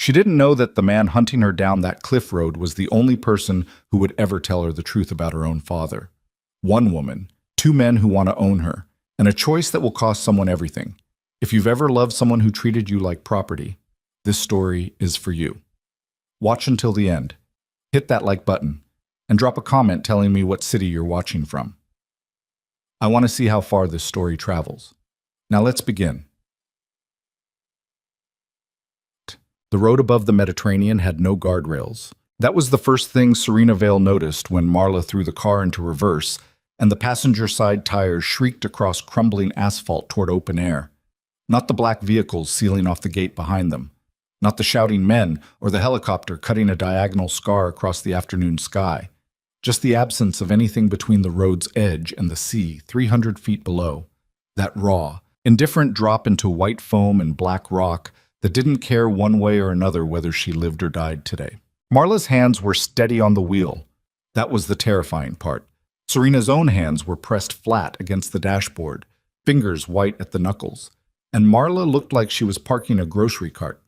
She didn't know that the man hunting her down that cliff road was the only person who would ever tell her the truth about her own father. One woman, two men who want to own her, and a choice that will cost someone everything. If you've ever loved someone who treated you like property, this story is for you. Watch until the end. Hit that like button, and drop a comment telling me what city you're watching from. I want to see how far this story travels. Now let's begin. The road above the Mediterranean had no guardrails. That was the first thing Serena Vale noticed when Marla threw the car into reverse and the passenger side tires shrieked across crumbling asphalt toward open air. Not the black vehicles sealing off the gate behind them. Not the shouting men or the helicopter cutting a diagonal scar across the afternoon sky. Just the absence of anything between the road's edge and the sea 300 feet below. That raw, indifferent drop into white foam and black rock that didn't care one way or another whether she lived or died today. Marla's hands were steady on the wheel. That was the terrifying part. Serena's own hands were pressed flat against the dashboard, fingers white at the knuckles, and Marla looked like she was parking a grocery cart.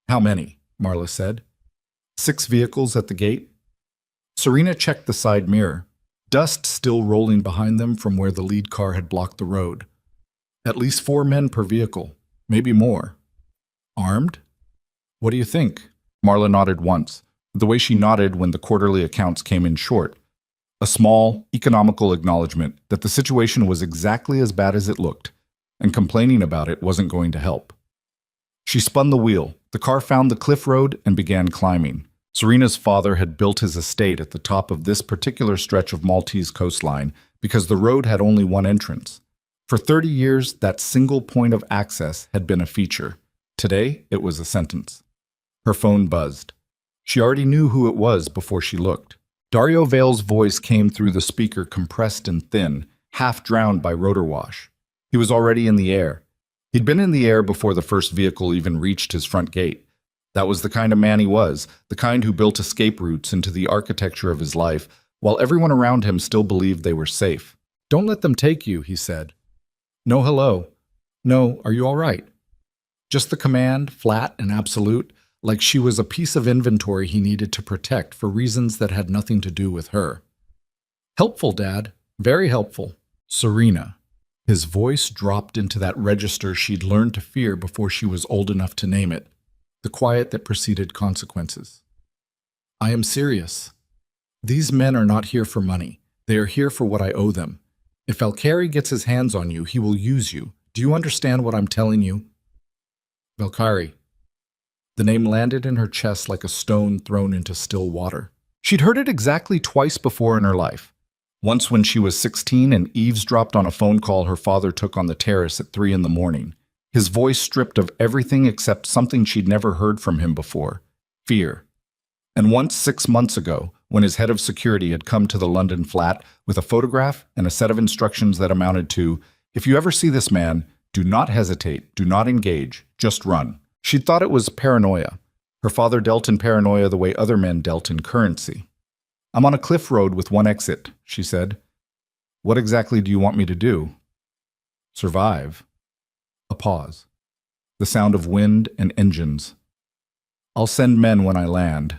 "How many?" Marla said. 6 vehicles at the gate. Serena checked the side mirror, dust still rolling behind them from where the lead car had blocked the road. At least 4 men per vehicle, maybe more. Armed? What do you think? Marla nodded once, the way she nodded when the quarterly accounts came in short. A small, economical acknowledgement that the situation was exactly as bad as it looked, and complaining about it wasn't going to help. She spun the wheel. The car found the cliff road and began climbing. Serena's father had built his estate at the top of this particular stretch of Maltese coastline because the road had only one entrance. For 30 years, that single point of access had been a feature. Today, it was a sentence. Her phone buzzed. She already knew who it was before she looked. Dario Vale's voice came through the speaker compressed and thin, half drowned by rotor wash. He was already in the air. He'd been in the air before the first vehicle even reached his front gate. That was the kind of man he was, the kind who built escape routes into the architecture of his life, while everyone around him still believed they were safe. "Don't let them take you," he said. "No hello. No, are you all right?" Just the command, flat and absolute, like she was a piece of inventory he needed to protect for reasons that had nothing to do with her. "Helpful, Dad. Very helpful." Serena. His voice dropped into that register she'd learned to fear before she was old enough to name it, the quiet that preceded consequences. "I am serious. These men are not here for money. They are here for what I owe them. If Valkyrie gets his hands on you, he will use you. Do you understand what I'm telling you?" Valkyrie. The name landed in her chest like a stone thrown into still water. She'd heard it exactly twice before in her life. Once when she was 16 and eavesdropped on a phone call her father took on the terrace at 3 a.m, his voice stripped of everything except something she'd never heard from him before: fear. And once 6 months ago, when his head of security had come to the London flat with a photograph and a set of instructions that amounted to, "If you ever see this man, do not hesitate, do not engage, just run." She'd thought it was paranoia. Her father dealt in paranoia the way other men dealt in currency. "I'm on a cliff road with one exit," she said. "What exactly do you want me to do?" "Survive." A pause. The sound of wind and engines. "I'll send men when I land."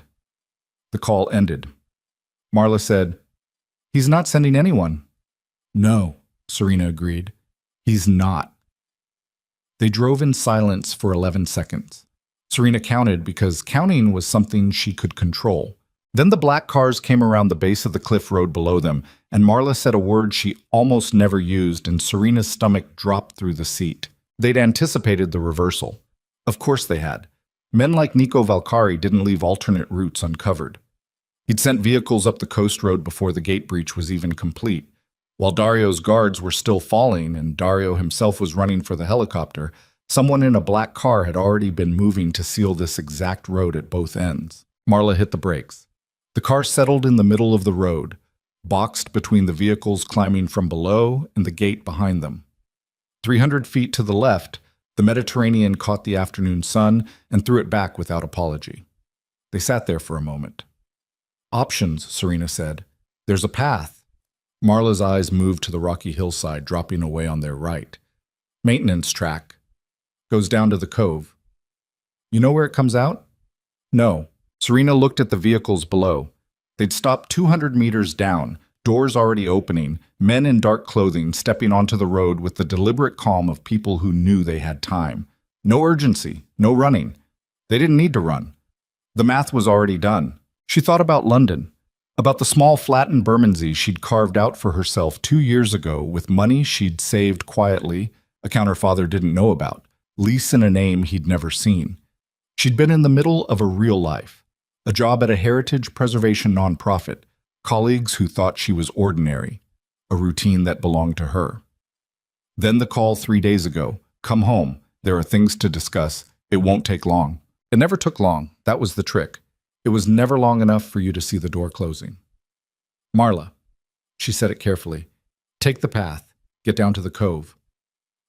The call ended. Marla said, "He's not sending anyone." "No," Serena agreed. "He's not." They drove in silence for 11 seconds. Serena counted because counting was something she could control. Then the black cars came around the base of the cliff road below them, and Marla said a word she almost never used, and Serena's stomach dropped through the seat. They'd anticipated the reversal. Of course they had. Men like Nico Valkyrie didn't leave alternate routes uncovered. He'd sent vehicles up the coast road before the gate breach was even complete. While Dario's guards were still falling and Dario himself was running for the helicopter, someone in a black car had already been moving to seal this exact road at both ends. Marla hit the brakes. The car settled in the middle of the road, boxed between the vehicles climbing from below and the gate behind them. 300 feet to the left, the Mediterranean caught the afternoon sun and threw it back without apology. They sat there for a moment. "Options," Serena said. "There's a path." Marla's eyes moved to the rocky hillside, dropping away on their right. "Maintenance track. Goes down to the cove." "You know where it comes out?" No. Serena looked at the vehicles below. They'd stopped 200 meters down, doors already opening, men in dark clothing stepping onto the road with the deliberate calm of people who knew they had time. No urgency, no running. They didn't need to run. The math was already done. She thought about London, about the small flat in Bermondsey she'd carved out for herself 2 years ago with money she'd saved quietly, account her father didn't know about, lease in a name he'd never seen. She'd been in the middle of a real life, a job at a heritage preservation nonprofit, colleagues who thought she was ordinary, a routine that belonged to her. Then the call 3 days ago, come home, there are things to discuss, it won't take long. It never took long, that was the trick. It was never long enough for you to see the door closing. Marla, she said it carefully, take the path, get down to the cove.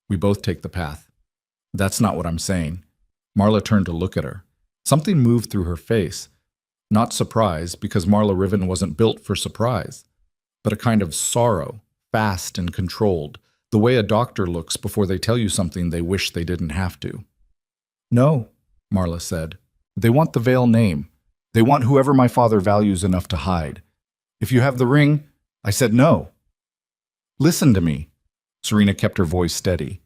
We both take the path. That's not what I'm saying. Marla turned to look at her. Something moved through her face. Not surprise, because Marla Riven wasn't built for surprise, but a kind of sorrow, fast and controlled, the way a doctor looks before they tell you something they wish they didn't have to. No, Marla said. They want the Vale name. They want whoever my father values enough to hide. If you have the ring, I said no. Listen to me. Serena kept her voice steady.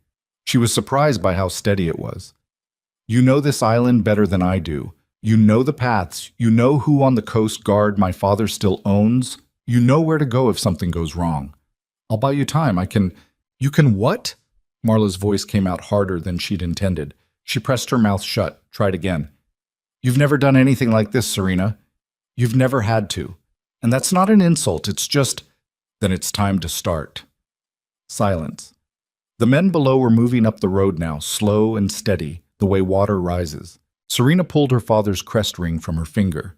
She was surprised by how steady it was. You know this island better than I do. You know the paths. You know who on the coast guard my father still owns. You know where to go if something goes wrong. I'll buy you time. You can what? Marla's voice came out harder than she'd intended. She pressed her mouth shut, tried again. You've never done anything like this, Serena. You've never had to. And that's not an insult, it's just, then it's time to start. Silence. The men below were moving up the road now, slow and steady, the way water rises. Serena pulled her father's crest ring from her finger.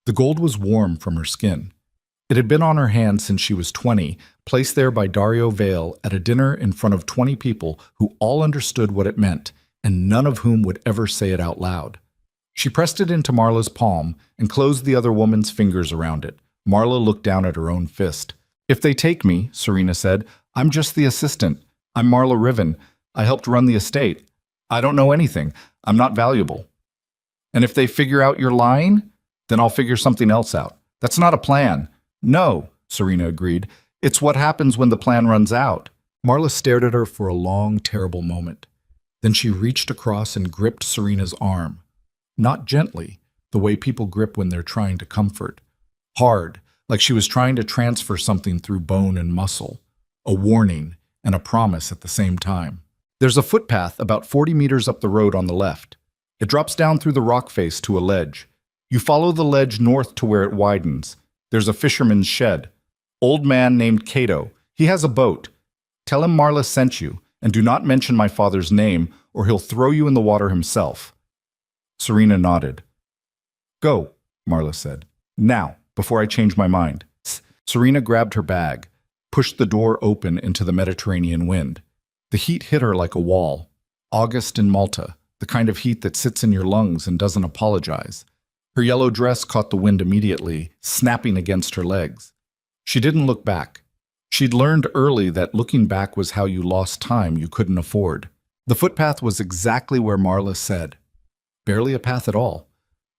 The gold was warm from her skin. It had been on her hand since she was 20, placed there by Dario Vale at a dinner in front of 20 people who all understood what it meant, and none of whom would ever say it out loud. She pressed it into Marla's palm and closed the other woman's fingers around it. Marla looked down at her own fist. If they take me, Serena said, I'm just the assistant. I'm Marla Riven. I helped run the estate. I don't know anything. I'm not valuable. And if they figure out you're lying, then I'll figure something else out. That's not a plan. No, Serena agreed. It's what happens when the plan runs out. Marla stared at her for a long, terrible moment. Then she reached across and gripped Serena's arm. Not gently, the way people grip when they're trying to comfort. Hard, like she was trying to transfer something through bone and muscle. A warning and a promise at the same time. There's a footpath about 40 meters up the road on the left. It drops down through the rock face to a ledge. You follow the ledge north to where it widens. There's a fisherman's shed. Old man named Cato. He has a boat. Tell him Marla sent you, and do not mention my father's name, or he'll throw you in the water himself. Serena nodded. Go, Marla said. Now, before I change my mind. Serena grabbed her bag, pushed the door open into the Mediterranean wind. The heat hit her like a wall. August in Malta, the kind of heat that sits in your lungs and doesn't apologize. Her yellow dress caught the wind immediately, snapping against her legs. She didn't look back. She'd learned early that looking back was how you lost time you couldn't afford. The footpath was exactly where Marla said. Barely a path at all.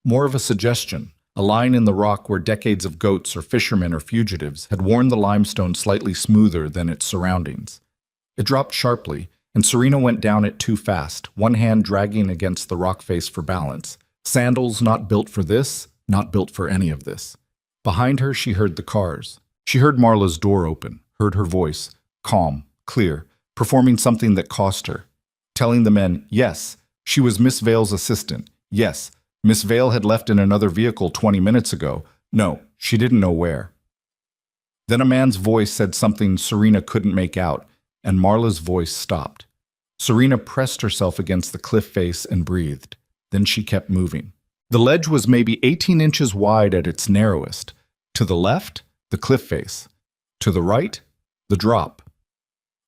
More of a suggestion, a line in the rock where decades of goats or fishermen or fugitives had worn the limestone slightly smoother than its surroundings. It dropped sharply, and Serena went down it too fast, one hand dragging against the rock face for balance. Sandals not built for this, not built for any of this. Behind her, she heard the cars. She heard Marla's door open, heard her voice, calm, clear, performing something that cost her. Telling the men, yes, she was Miss Vale's assistant. Yes, Miss Vale had left in another vehicle 20 minutes ago. No, she didn't know where. Then a man's voice said something Serena couldn't make out, and Marla's voice stopped. Serena pressed herself against the cliff face and breathed. Then she kept moving. The ledge was maybe 18 inches wide at its narrowest. To the left, the cliff face. To the right, the drop.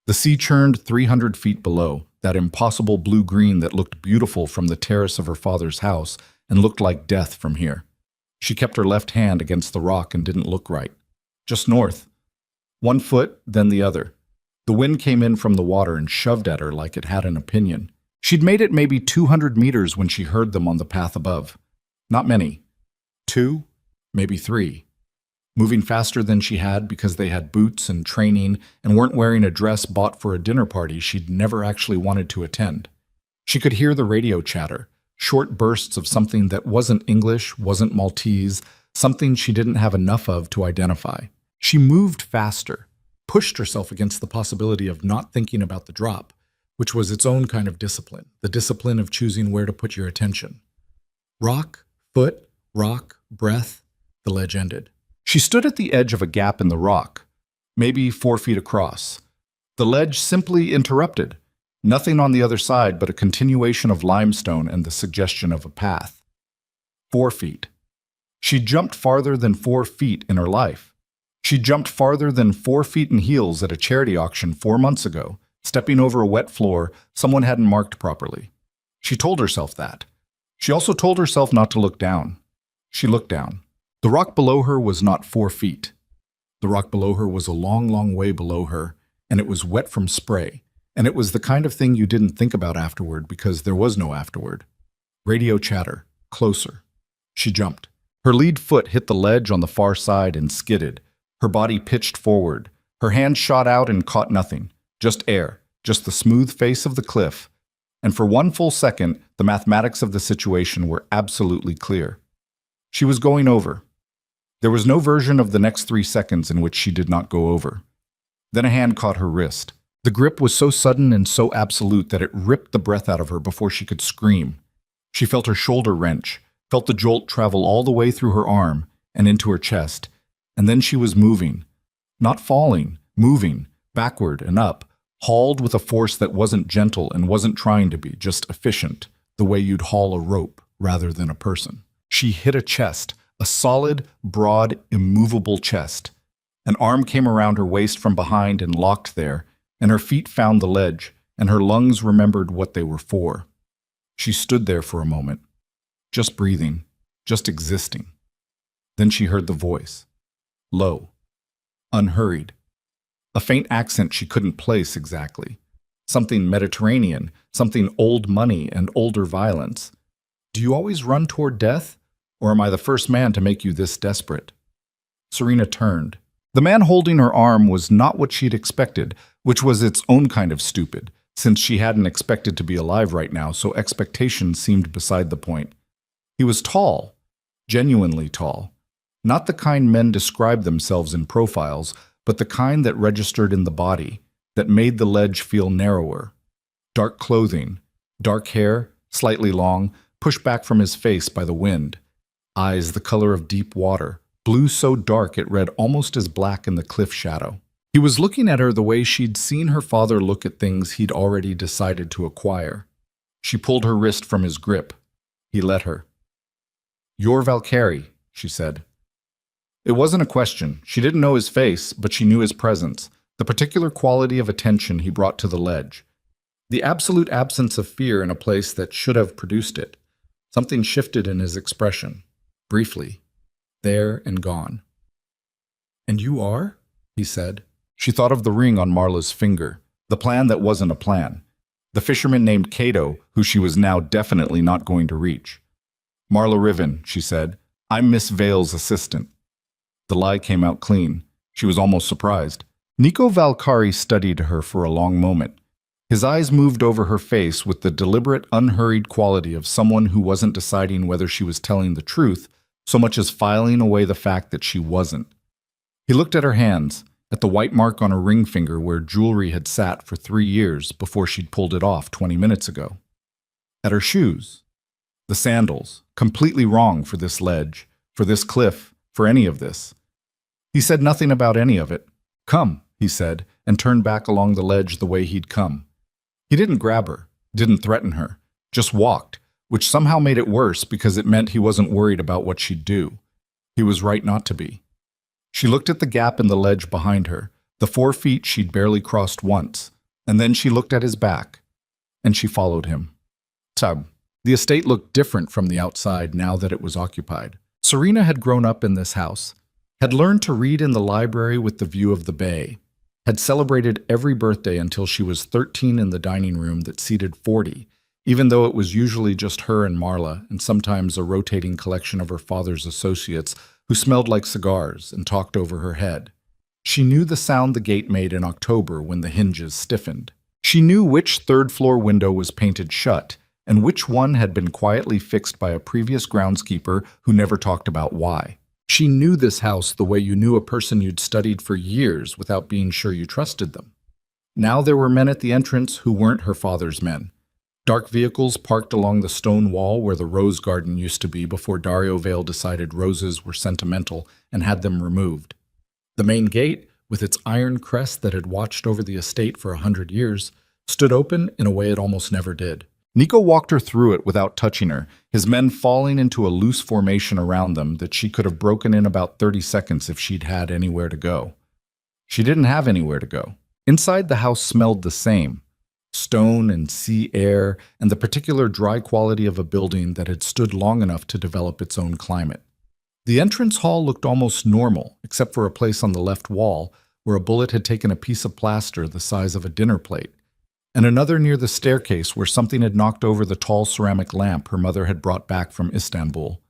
The sea churned 300 feet below, that impossible blue-green that looked beautiful from the terrace of her father's house and looked like death from here. She kept her left hand against the rock and didn't look right. Just north. 1 foot, then the other. The wind came in from the water and shoved at her like it had an opinion. She'd made it maybe 200 meters when she heard them on the path above. Not many. 2, maybe 3. Moving faster than she had because they had boots and training and weren't wearing a dress bought for a dinner party she'd never actually wanted to attend. She could hear the radio chatter, short bursts of something that wasn't English, wasn't Maltese, something she didn't have enough of to identify. She moved faster, pushed herself against the possibility of not thinking about the drop, which was its own kind of discipline, the discipline of choosing where to put your attention. Rock, foot, rock, breath, the ledge ended. She stood at the edge of a gap in the rock, maybe 4 feet across. The ledge simply interrupted. Nothing on the other side but a continuation of limestone and the suggestion of a path. 4 feet. She jumped farther than 4 feet in her life. She jumped farther than 4 feet in heels at a charity auction 4 months ago, stepping over a wet floor someone hadn't marked properly. She told herself that. She also told herself not to look down. She looked down. The rock below her was not 4 feet. The rock below her was a long, long way below her, and it was wet from spray. And it was the kind of thing you didn't think about afterward because there was no afterward. Radio chatter. Closer. She jumped. Her lead foot hit the ledge on the far side and skidded. Her body pitched forward. Her hand shot out and caught nothing. Just air. Just the smooth face of the cliff. And for 1 full second, the mathematics of the situation were absolutely clear. She was going over. There was no version of the next 3 seconds in which she did not go over. Then a hand caught her wrist. The grip was so sudden and so absolute that it ripped the breath out of her before she could scream. She felt her shoulder wrench, felt the jolt travel all the way through her arm and into her chest, and then she was moving. Not falling, moving, backward and up, hauled with a force that wasn't gentle and wasn't trying to be, just efficient, the way you'd haul a rope rather than a person. She hit a chest, a solid, broad, immovable chest. An arm came around her waist from behind and locked there, and her feet found the ledge, and her lungs remembered what they were for. She stood there for a moment, just breathing, just existing. Then she heard the voice. Low, unhurried. A faint accent she couldn't place exactly. Something Mediterranean, something old money and older violence. Do you always run toward death? Or am I the first man to make you this desperate? Serena turned. The man holding her arm was not what she'd expected, which was its own kind of stupid, since she hadn't expected to be alive right now, so expectation seemed beside the point. He was tall, genuinely tall. Not the kind men describe themselves in profiles, but the kind that registered in the body, that made the ledge feel narrower. Dark clothing, dark hair, slightly long, pushed back from his face by the wind. Eyes the color of deep water, blue so dark it read almost as black in the cliff shadow. He was looking at her the way she'd seen her father look at things he'd already decided to acquire. She pulled her wrist from his grip. He let her. "You're Valkyrie," she said. It wasn't a question. She didn't know his face, but she knew his presence, the particular quality of attention he brought to the ledge. The absolute absence of fear in a place that should have produced it. Something shifted in his expression. Briefly, there and gone. "And you are?" he said. She thought of the ring on Marla's finger, the plan that wasn't a plan, the fisherman named Cato, who she was now definitely not going to reach. "Marla Riven," she said. "I'm Miss Vale's assistant." The lie came out clean. She was almost surprised. Nico Valkyrie studied her for a long moment. His eyes moved over her face with the deliberate, unhurried quality of someone who wasn't deciding whether she was telling the truth so much as filing away the fact that she wasn't. He looked at her hands, at the white mark on her ring finger where jewelry had sat for 3 years before she'd pulled it off 20 minutes ago. At her shoes. The sandals, completely wrong for this ledge, for this cliff, for any of this. He said nothing about any of it. "Come," he said, and turned back along the ledge the way he'd come. He didn't grab her, didn't threaten her, just walked, which somehow made it worse because it meant he wasn't worried about what she'd do. He was right not to be. She looked at the gap in the ledge behind her, the 4 feet she'd barely crossed once, and then she looked at his back, and she followed him. Tub. The estate looked different from the outside now that it was occupied. Serena had grown up in this house, had learned to read in the library with the view of the bay, had celebrated every birthday until she was 13 in the dining room that seated 40, even though it was usually just her and Marla, and sometimes a rotating collection of her father's associates who smelled like cigars and talked over her head. She knew the sound the gate made in October when the hinges stiffened. She knew which third-floor window was painted shut, and which one had been quietly fixed by a previous groundskeeper who never talked about why. She knew this house the way you knew a person you'd studied for years without being sure you trusted them. Now there were men at the entrance who weren't her father's men. Dark vehicles parked along the stone wall where the rose garden used to be before Dario Vale decided roses were sentimental and had them removed. The main gate, with its iron crest that had watched over the estate for 100 years, stood open in a way it almost never did. Nico walked her through it without touching her, his men falling into a loose formation around them that she could have broken in about 30 seconds if she'd had anywhere to go. She didn't have anywhere to go. Inside, the house smelled the same. Stone and sea air, and the particular dry quality of a building that had stood long enough to develop its own climate. The entrance hall looked almost normal, except for a place on the left wall where a bullet had taken a piece of plaster the size of a dinner plate, and another near the staircase where something had knocked over the tall ceramic lamp her mother had brought back from Istanbul.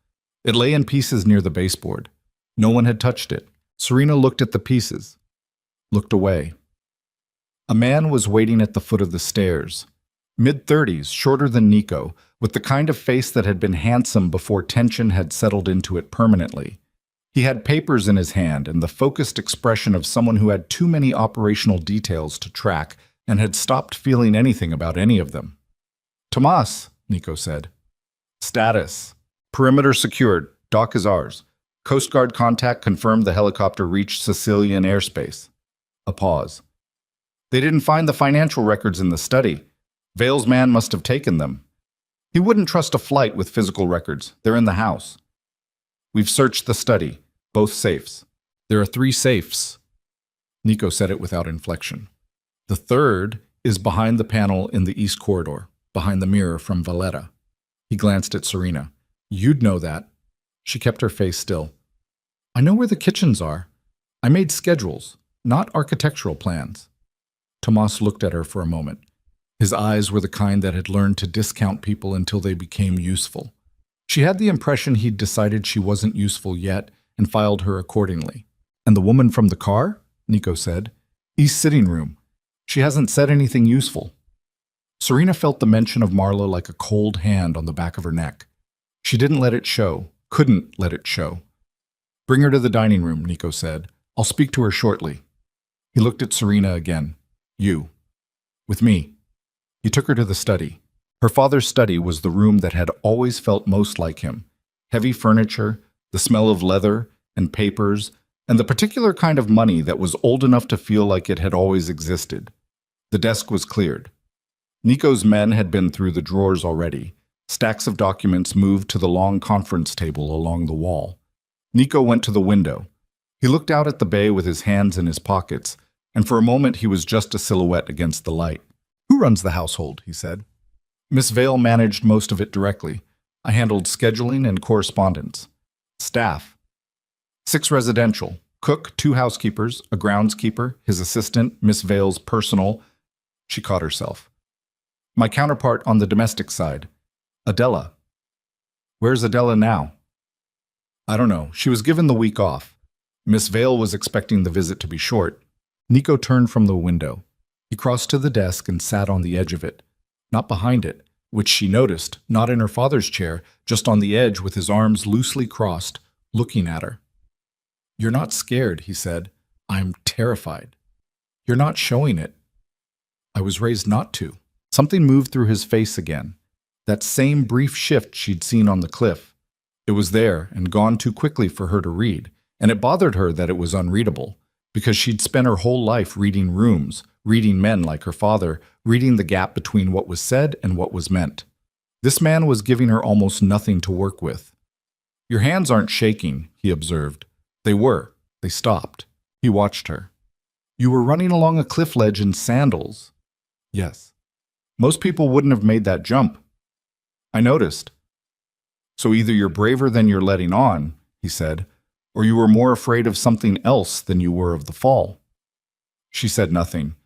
It lay in pieces near the baseboard. No one had touched it. Serena looked at the pieces, looked away. A man was waiting at the foot of the stairs. Mid-30s, shorter than Nico, with the kind of face that had been handsome before tension had settled into it permanently. He had papers in his hand and the focused expression of someone who had too many operational details to track and had stopped feeling anything about any of them. "Tomas," Nico said. "Status. Perimeter secured. Dock is ours. Coast Guard contact confirmed the helicopter reached Sicilian airspace." A pause. "They didn't find the financial records in the study. Vale's man must have taken them. He wouldn't trust a flight with physical records. They're in the house. We've searched the study, both safes. There are 3 safes." Nico said it without inflection. "The third is behind the panel in the east corridor, behind the mirror from Valletta." He glanced at Serena. "You'd know that." She kept her face still. "I know where the kitchens are. I made schedules, not architectural plans." Tomas looked at her for a moment. His eyes were the kind that had learned to discount people until they became useful. She had the impression he'd decided she wasn't useful yet and filed her accordingly. "And the woman from the car?" Nico said. "East sitting room. She hasn't said anything useful." Serena felt the mention of Marla like a cold hand on the back of her neck. She didn't let it show, couldn't let it show. "Bring her to the dining room," Nico said. "I'll speak to her shortly." He looked at Serena again. "You. With me." He took her to the study. Her father's study was the room that had always felt most like him. Heavy furniture, the smell of leather and papers, and the particular kind of money that was old enough to feel like it had always existed. The desk was cleared. Nico's men had been through the drawers already. Stacks of documents moved to the long conference table along the wall. Nico went to the window. He looked out at the bay with his hands in his pockets, and for a moment he was just a silhouette against the light. "Who runs the household?" he said. "Miss Vale managed most of it directly. I handled scheduling and correspondence. Staff. 6 residential. Cook, 2 housekeepers, a groundskeeper, his assistant, Miss Vale's personal." She caught herself. "My counterpart on the domestic side. Adela." "Where's Adela now?" "I don't know. She was given the week off. Miss Vale was expecting the visit to be short." Nico turned from the window. He crossed to the desk and sat on the edge of it. Not behind it, which she noticed, not in her father's chair, just on the edge with his arms loosely crossed, looking at her. "You're not scared," he said. "I'm terrified." "You're not showing it." "I was raised not to." Something moved through his face again. That same brief shift she'd seen on the cliff. It was there and gone too quickly for her to read, and it bothered her that it was unreadable, because she'd spent her whole life reading rooms, reading men like her father, reading the gap between what was said and what was meant. This man was giving her almost nothing to work with. "Your hands aren't shaking," he observed. They were. They stopped. He watched her. "You were running along a cliff ledge in sandals." "Yes." "Most people wouldn't have made that jump." "I noticed." "So either you're braver than you're letting on," he said, "or you were more afraid of something else than you were of the fall." She said nothing,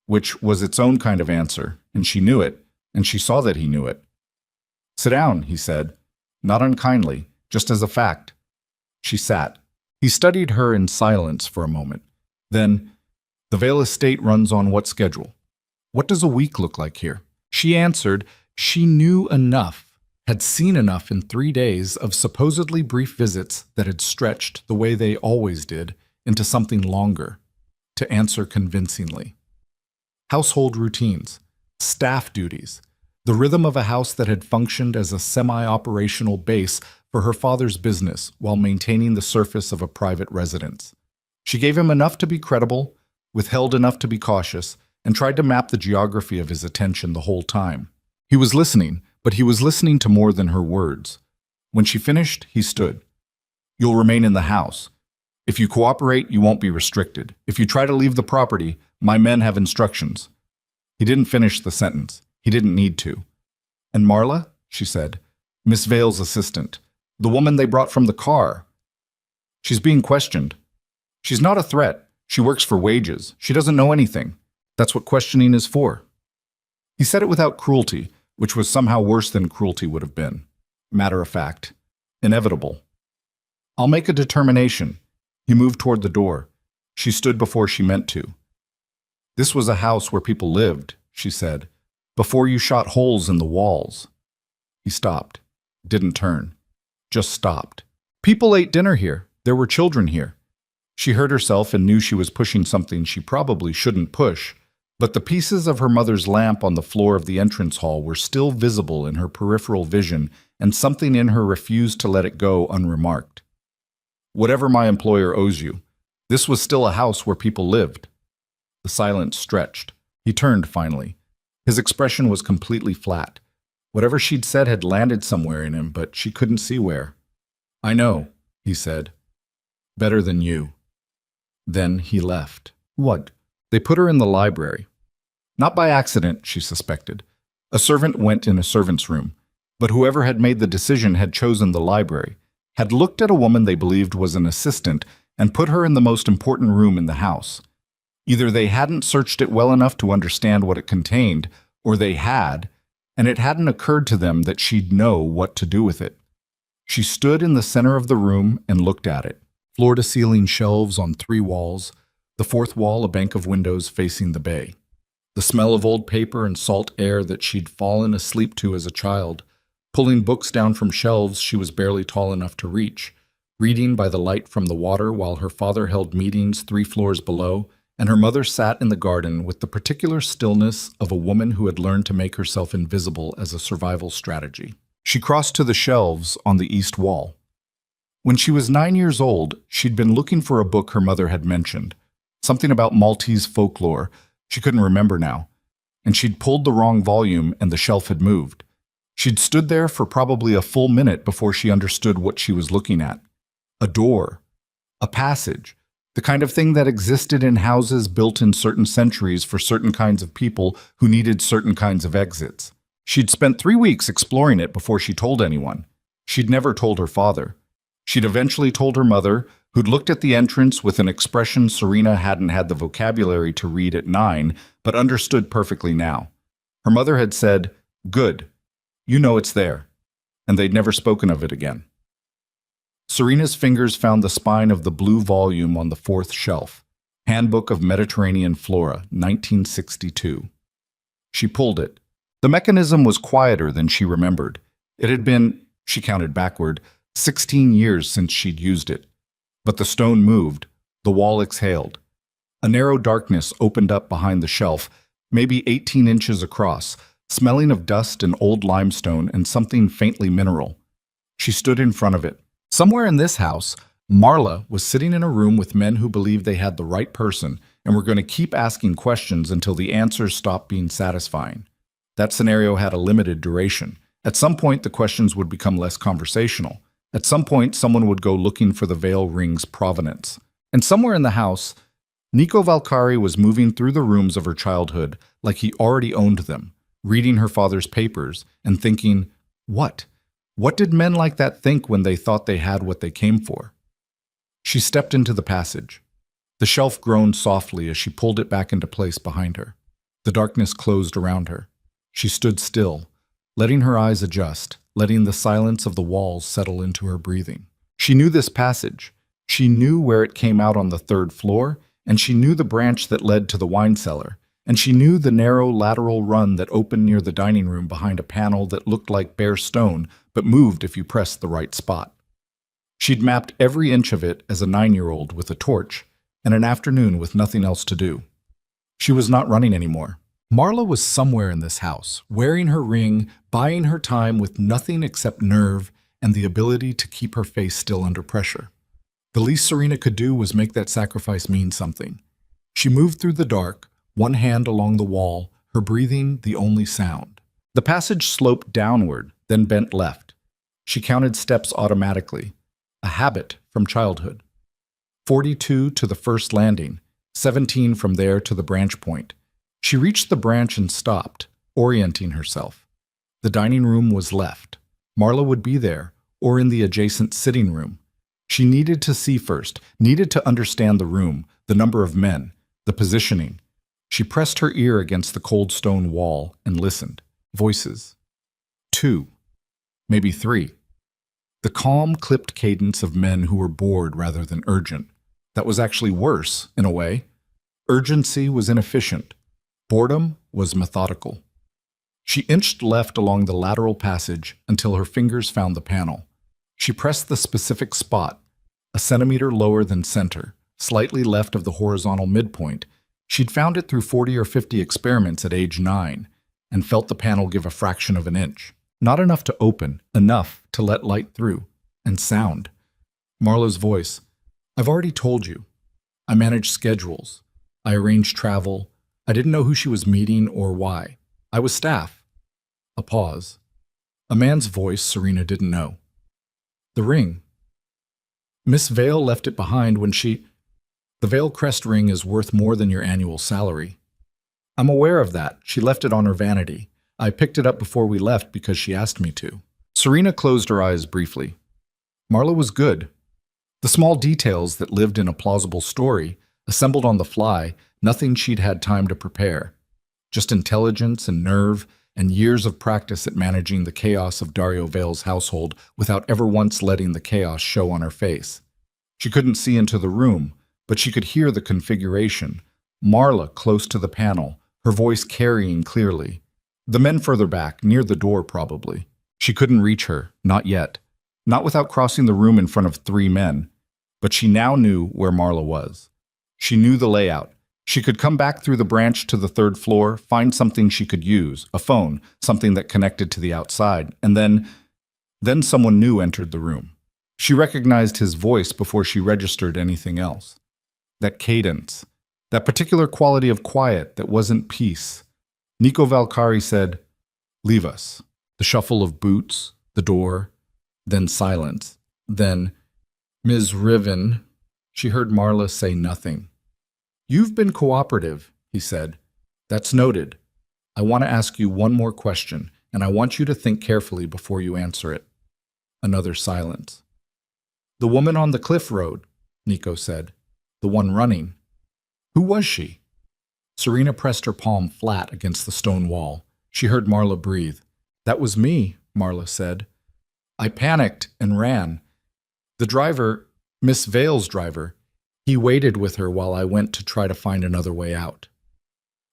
which was its own kind of answer, and she knew it, and she saw that he knew it. "Sit down," he said, not unkindly, just as a fact. She sat. He studied her in silence for a moment. Then, "The Vale estate runs on what schedule? What does a week look like here?" She answered. She knew enough, had seen enough in 3 days of supposedly brief visits that had stretched, the way they always did, into something longer, to answer convincingly. Household routines, staff duties, the rhythm of a house that had functioned as a semi-operational base for her father's business while maintaining the surface of a private residence. She gave him enough to be credible, withheld enough to be cautious, and tried to map the geography of his attention the whole time. He was listening, but he was listening to more than her words. When she finished, he stood. "You'll remain in the house. If you cooperate, you won't be restricted. If you try to leave the property, my men have instructions." He didn't finish the sentence. He didn't need to. "And Marla?" she said. "Miss Vale's assistant. The woman they brought from the car. She's being questioned. She's not a threat. She works for wages. She doesn't know anything. That's what questioning is for." He said it without cruelty, which was somehow worse than cruelty would have been. Matter of fact. Inevitable. "I'll make a determination." He moved toward the door. She stood before she meant to. "This was a house where people lived," she said, "before you shot holes in the walls." He stopped. Didn't turn. Just stopped. "People ate dinner here. There were children here." She heard herself and knew she was pushing something she probably shouldn't push, but the pieces of her mother's lamp on the floor of the entrance hall were still visible in her peripheral vision, and something in her refused to let it go unremarked. "Whatever my employer owes you, this was still a house where people lived." The silence stretched. He turned finally. His expression was completely flat. Whatever she'd said had landed somewhere in him, but she couldn't see where. "I know," he said. "Better than you." Then he left. What? They put her in the library. Not by accident, she suspected. A servant went in a servant's room, but whoever had made the decision had chosen the library, had looked at a woman they believed was an assistant, and put her in the most important room in the house. Either they hadn't searched it well enough to understand what it contained, or they had, and it hadn't occurred to them that she'd know what to do with it. She stood in the center of the room and looked at it. Floor-to-ceiling shelves on 3 walls, the 4th wall a bank of windows facing the bay. The smell of old paper and salt air that she'd fallen asleep to as a child, pulling books down from shelves she was barely tall enough to reach, reading by the light from the water while her father held meetings 3 floors below, and her mother sat in the garden with the particular stillness of a woman who had learned to make herself invisible as a survival strategy. She crossed to the shelves on the east wall. When she was 9 years old, she'd been looking for a book her mother had mentioned, something about Maltese folklore. She couldn't remember now, and she'd pulled the wrong volume and the shelf had moved. She'd stood there for probably a full minute before she understood what she was looking at. A door. A passage. The kind of thing that existed in houses built in certain centuries for certain kinds of people who needed certain kinds of exits. She'd spent 3 weeks exploring it before she told anyone. She'd never told her father. She'd eventually told her mother, who'd looked at the entrance with an expression Serena hadn't had the vocabulary to read at 9, but understood perfectly now. Her mother had said, "Good. You know it's there." And they'd never spoken of it again. Serena's fingers found the spine of the blue volume on the 4th shelf. Handbook of Mediterranean Flora, 1962. She pulled it. The mechanism was quieter than she remembered. It had been, she counted backward, 16 years since she'd used it. But the stone moved. The wall exhaled. A narrow darkness opened up behind the shelf, maybe 18 inches across, smelling of dust and old limestone and something faintly mineral. She stood in front of it. Somewhere in this house, Marla was sitting in a room with men who believed they had the right person and were going to keep asking questions until the answers stopped being satisfying. That scenario had a limited duration. At some point, the questions would become less conversational. At some point, someone would go looking for the veil ring's provenance. And somewhere in the house, Nico Valcari was moving through the rooms of her childhood like he already owned them, reading her father's papers and thinking, what? What did men like that think when they thought they had what they came for? She stepped into the passage. The shelf groaned softly as she pulled it back into place behind her. The darkness closed around her. She stood still, letting her eyes adjust, letting the silence of the walls settle into her breathing. She knew this passage. She knew where it came out on the third floor, and she knew the branch that led to the wine cellar, and she knew the narrow lateral run that opened near the dining room behind a panel that looked like bare stone but moved if you pressed the right spot. She'd mapped every inch of it as a 9-year-old with a torch and an afternoon with nothing else to do. She was not running anymore. Marla was somewhere in this house, wearing her ring, buying her time with nothing except nerve and the ability to keep her face still under pressure. The least Serena could do was make that sacrifice mean something. She moved through the dark, one hand along the wall, her breathing the only sound. The passage sloped downward, then bent left. She counted steps automatically, a habit from childhood. 42 to the first landing, 17 from there to the branch point. She reached the branch and stopped, orienting herself. The dining room was left. Marla would be there, or in the adjacent sitting room. She needed to see first, needed to understand the room, the number of men, the positioning. She pressed her ear against the cold stone wall and listened. Voices. 2. Maybe 3. The calm, clipped cadence of men who were bored rather than urgent. That was actually worse, in a way. Urgency was inefficient. Boredom was methodical. She inched left along the lateral passage until her fingers found the panel. She pressed the specific spot, a centimeter lower than center, slightly left of the horizontal midpoint. She'd found it through 40 or 50 experiments at age 9, and felt the panel give a fraction of an inch. Not enough to open, enough to let light through, and sound. Marla's voice. I've already told you. I manage schedules. I arrange travel. I didn't know who she was meeting or why. I was staff. A pause. A man's voice Serena didn't know. The ring. Miss Vale left it behind when she... The Vale crest ring is worth more than your annual salary. I'm aware of that. She left it on her vanity. I picked it up before we left because she asked me to. Serena closed her eyes briefly. Marla was good. The small details that lived in a plausible story, assembled on the fly, nothing she'd had time to prepare. Just intelligence and nerve and years of practice at managing the chaos of Dario Vale's household without ever once letting the chaos show on her face. She couldn't see into the room, but she could hear the configuration. Marla close to the panel, her voice carrying clearly. The men further back, near the door probably. She couldn't reach her, not yet. Not without crossing the room in front of 3 men. But she now knew where Marla was. She knew the layout. She could come back through the branch to the 3rd floor, find something she could use, a phone, something that connected to the outside, and then someone new entered the room. She recognized his voice before she registered anything else. That cadence, that particular quality of quiet that wasn't peace. Nico Valcari said, "Leave us." The shuffle of boots, the door, then silence. Then, "Ms. Riven," she heard Marla say nothing. "You've been cooperative," he said. "That's noted. I want to ask you one more question, and I want you to think carefully before you answer it." Another silence. "The woman on the cliff road," Nico said. "The one running. Who was she?" Serena pressed her palm flat against the stone wall. She heard Marla breathe. "That was me," Marla said. "I panicked and ran. The driver, Miss Vale's driver, he waited with her while I went to try to find another way out."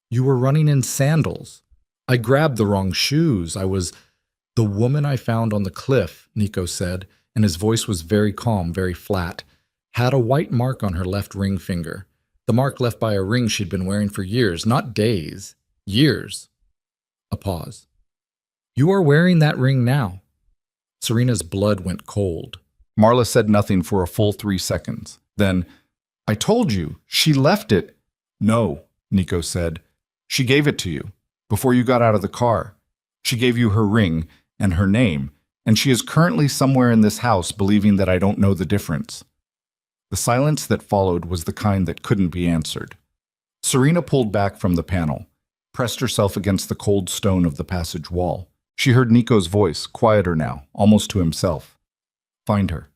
"You were running in sandals. I grabbed the wrong shoes. I was..." "The woman I found on the cliff," Nico said, and his voice was very calm, very flat, had a white mark on her left ring finger. The mark left by a ring she'd been wearing for years, not days, years. A pause. "You are wearing that ring now." Serena's blood went cold. Marla said nothing for a full 3 seconds. Then, "I told you, she left it." "No," Nico said. "She gave it to you, before you got out of the car. She gave you her ring and her name, and she is currently somewhere in this house believing that I don't know the difference." The silence that followed was the kind that couldn't be answered. Serena pulled back from the panel, pressed herself against the cold stone of the passage wall. She heard Nico's voice, quieter now, almost to himself. "Find her."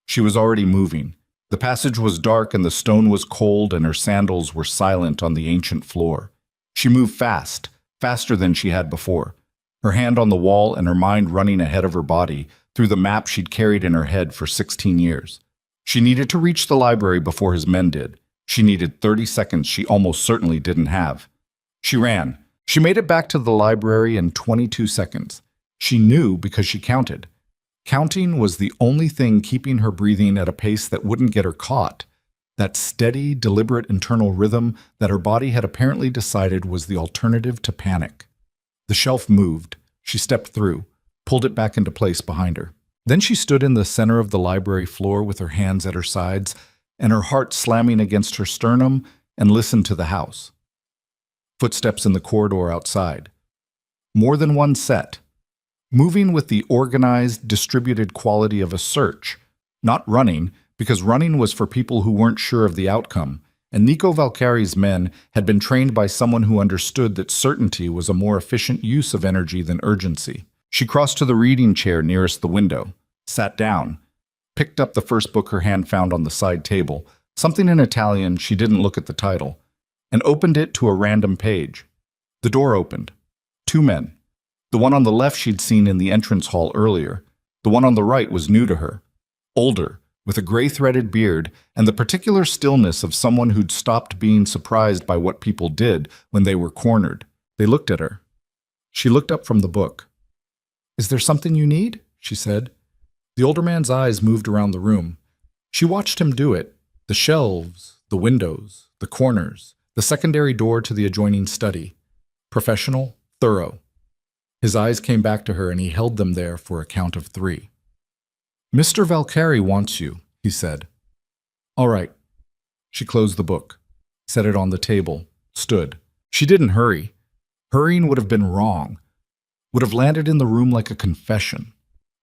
She was already moving. The passage was dark and the stone was cold and her sandals were silent on the ancient floor. She moved fast, faster than she had before, her hand on the wall and her mind running ahead of her body through the map she'd carried in her head for 16 years. She needed to reach the library before his men did. She needed 30 seconds she almost certainly didn't have. She ran. She made it back to the library in 22 seconds. She knew because she counted. Counting was the only thing keeping her breathing at a pace that wouldn't get her caught. That steady, deliberate internal rhythm that her body had apparently decided was the alternative to panic. The shelf moved. She stepped through, pulled it back into place behind her. Then she stood in the center of the library floor with her hands at her sides and her heart slamming against her sternum, and listened to the house. Footsteps in the corridor outside. More than one set. Moving with the organized, distributed quality of a search. Not running, because running was for people who weren't sure of the outcome, and Nico Valkyrie's men had been trained by someone who understood that certainty was a more efficient use of energy than urgency. She crossed to the reading chair nearest the window, sat down, picked up the first book her hand found on the side table, something in Italian, she didn't look at the title, and opened it to a random page. The door opened. 2 men. The one on the left she'd seen in the entrance hall earlier. The one on the right was new to her. Older, with a gray-threaded beard and the particular stillness of someone who'd stopped being surprised by what people did when they were cornered. They looked at her. She looked up from the book. "Is there something you need?" she said. The older man's eyes moved around the room. She watched him do it. The shelves, the windows, the corners, the secondary door to the adjoining study. Professional, thorough. His eyes came back to her and he held them there for a count of 3. "Mr. Valkyrie wants you," he said. "All right." She closed the book, set it on the table, stood. She didn't hurry. Hurrying would have been wrong, would have landed in the room like a confession.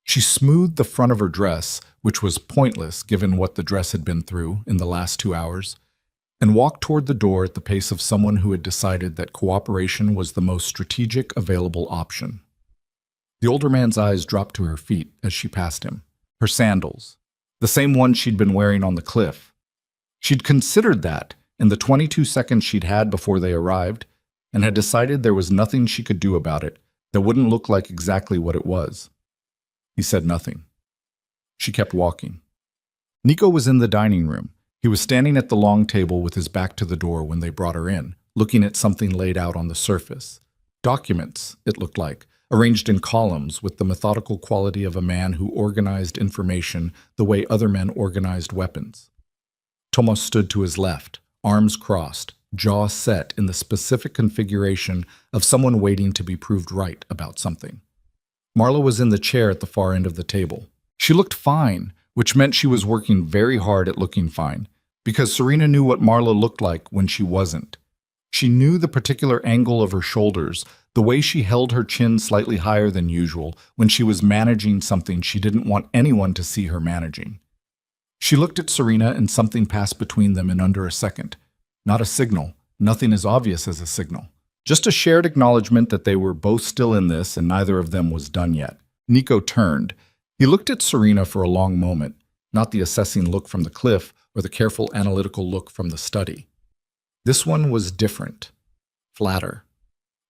She smoothed the front of her dress, which was pointless given what the dress had been through in the last 2 hours, and walked toward the door at the pace of someone who had decided that cooperation was the most strategic available option. The older man's eyes dropped to her feet as she passed him. Her sandals, the same ones she'd been wearing on the cliff. She'd considered that in the 22 seconds she'd had before they arrived, and had decided there was nothing she could do about it that wouldn't look like exactly what it was. He said nothing. She kept walking. Nico was in the dining room. He was standing at the long table with his back to the door when they brought her in, looking at something laid out on the surface. Documents, it looked like, arranged in columns with the methodical quality of a man who organized information the way other men organized weapons. Tomas stood to his left, arms crossed, jaw set in the specific configuration of someone waiting to be proved right about something. Marla was in the chair at the far end of the table. She looked fine, which meant she was working very hard at looking fine, because Serena knew what Marla looked like when she wasn't. She knew the particular angle of her shoulders, the way she held her chin slightly higher than usual when she was managing something she didn't want anyone to see her managing. She looked at Serena and something passed between them in under a second. Not a signal. Nothing as obvious as a signal. Just a shared acknowledgement that they were both still in this and neither of them was done yet. Nico turned. He looked at Serena for a long moment, not the assessing look from the cliff or the careful analytical look from the study. This one was different, flatter.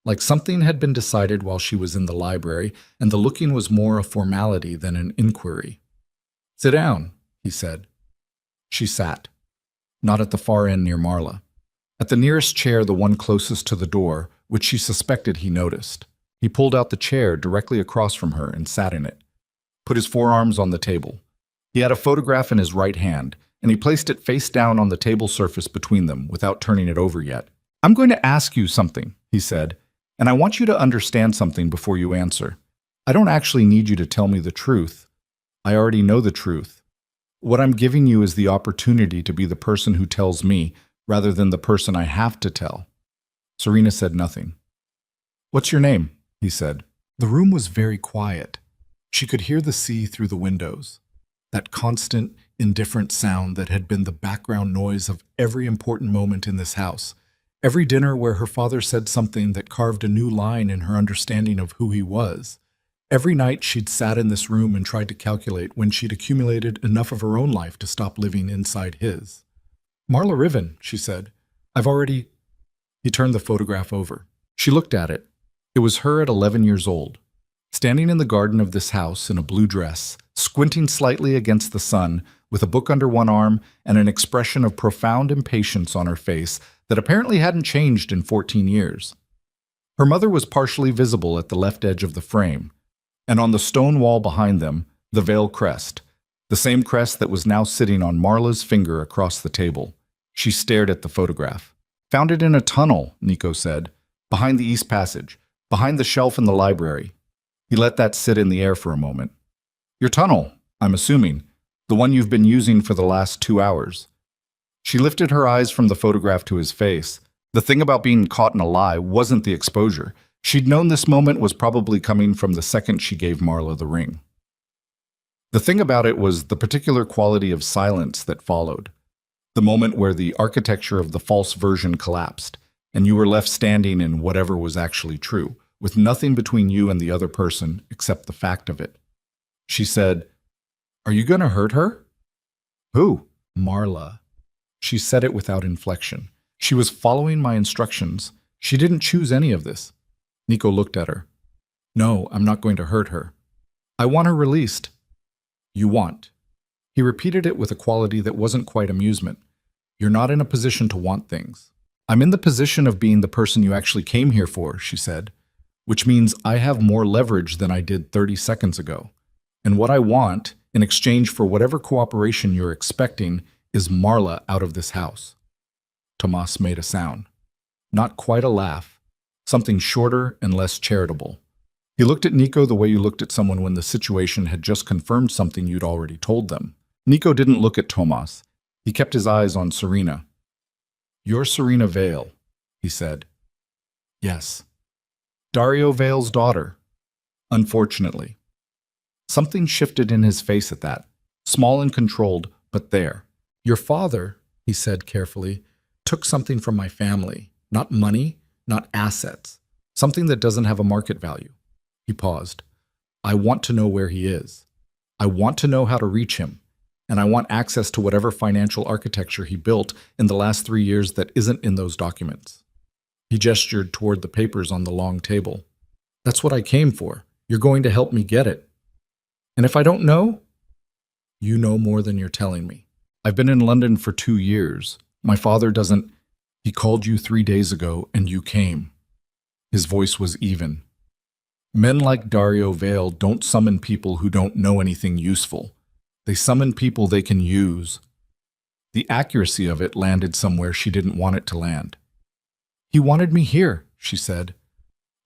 Like something had been decided while she was in the library, and the looking was more a formality than an inquiry. "Sit down," he said. She sat, not at the far end near Marla. At the nearest chair, the one closest to the door, which she suspected he noticed. He pulled out the chair directly across from her and sat in it, put his forearms on the table. He had a photograph in his right hand, and he placed it face down on the table surface between them without turning it over yet. "I'm going to ask you something," he said, "and I want you to understand something before you answer. I don't actually need you to tell me the truth. I already know the truth. What I'm giving you is the opportunity to be the person who tells me, rather than the person I have to tell." Serena said nothing. "What's your name?" he said. The room was very quiet. She could hear the sea through the windows, that constant, indifferent sound that had been the background noise of every important moment in this house, every dinner where her father said something that carved a new line in her understanding of who he was. Every night she'd sat in this room and tried to calculate when she'd accumulated enough of her own life to stop living inside his. "Marla Riven," she said. "I've already—" He turned the photograph over. She looked at it, It was her at 11 years old, standing in the garden of this house in a blue dress, squinting slightly against the sun, with a book under one arm and an expression of profound impatience on her face that apparently hadn't changed in 14 years. Her mother was partially visible at the left edge of the frame, and on the stone wall behind them, the veil crest, the same crest that was now sitting on Marla's finger across the table. She stared at the photograph. "Found it in a tunnel," Nico said, "behind the east passage, behind the shelf in the library." He let that sit in the air for a moment. "Your tunnel, I'm assuming, the one you've been using for the last 2 hours." She lifted her eyes from the photograph to his face. The thing about being caught in a lie wasn't the exposure. She'd known this moment was probably coming from the second she gave Marla the ring. The thing about it was the particular quality of silence that followed. The moment where the architecture of the false version collapsed, and you were left standing in whatever was actually true, with nothing between you and the other person except the fact of it. She said, "Are you going to hurt her?" "Who?" "Marla." She said it without inflection. She was following my instructions. She didn't choose any of this. Nico looked at her. "No, I'm not going to hurt her. I want her released." "You want." He repeated it with a quality that wasn't quite amusement. "You're not in a position to want things." "I'm in the position of being the person you actually came here for," she said, "which means I have more leverage than I did 30 seconds ago. And what I want, in exchange for whatever cooperation you're expecting, is Marla out of this house." Tomas made a sound. Not quite a laugh, something shorter and less charitable. He looked at Nico the way you looked at someone when the situation had just confirmed something you'd already told them. Nico didn't look at Tomas. He kept his eyes on Serena. "You're Serena Vale," he said. "Yes." "Dario Vale's daughter." "Unfortunately." Something shifted in his face at that, small and controlled, but there. "Your father," he said carefully, "took something from my family. Not money, not assets. Something that doesn't have a market value." He paused. "I want to know where he is. I want to know how to reach him. And I want access to whatever financial architecture he built in the last 3 years that isn't in those documents." He gestured toward the papers on the long table. "That's what I came for. You're going to help me get it. And if I don't know?" "You know more than you're telling me. I've been in London for 2 years. My father doesn't—" "He called you 3 days ago, and you came." His voice was even. "Men like Dario Vale don't summon people who don't know anything useful. They summon people they can use." The accuracy of it landed somewhere she didn't want it to land. "He wanted me here," she said.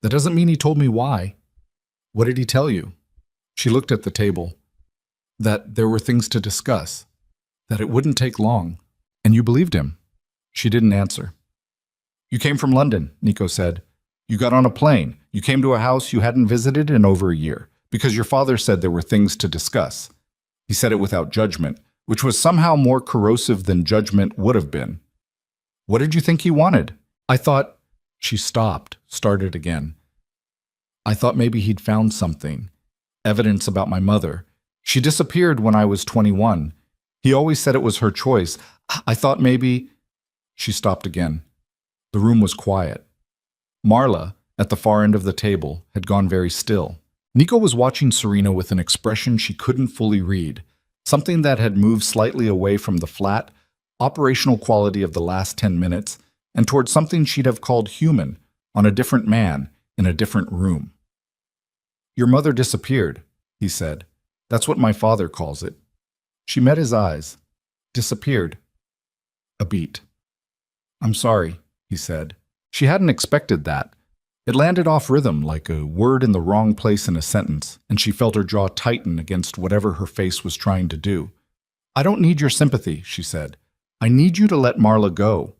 "That doesn't mean he told me why." "What did he tell you?" She looked at the table. "That there were things to discuss. That it wouldn't take long. And you believed him." She didn't answer. "You came from London," Nico said. "You got on a plane. You came to a house you hadn't visited in over a year, because your father said there were things to discuss." He said it without judgment, which was somehow more corrosive than judgment would have been. "What did you think he wanted?" "I thought—" She stopped, started again. "I thought maybe he'd found something. Evidence about my mother. She disappeared when I was 21. He always said it was her choice. I thought maybe—" She stopped again. The room was quiet. Marla, at the far end of the table, had gone very still. Nico was watching Serena with an expression she couldn't fully read, something that had moved slightly away from the flat, operational quality of the last 10 minutes and toward something she'd have called human, on a different man, in a different room. "Your mother disappeared," he said. "That's what my father calls it." She met his eyes. "Disappeared." A beat. "I'm sorry," he said. She hadn't expected that. It landed off rhythm like a word in the wrong place in a sentence, and she felt her jaw tighten against whatever her face was trying to do. "I don't need your sympathy," she said. "I need you to let Marla go."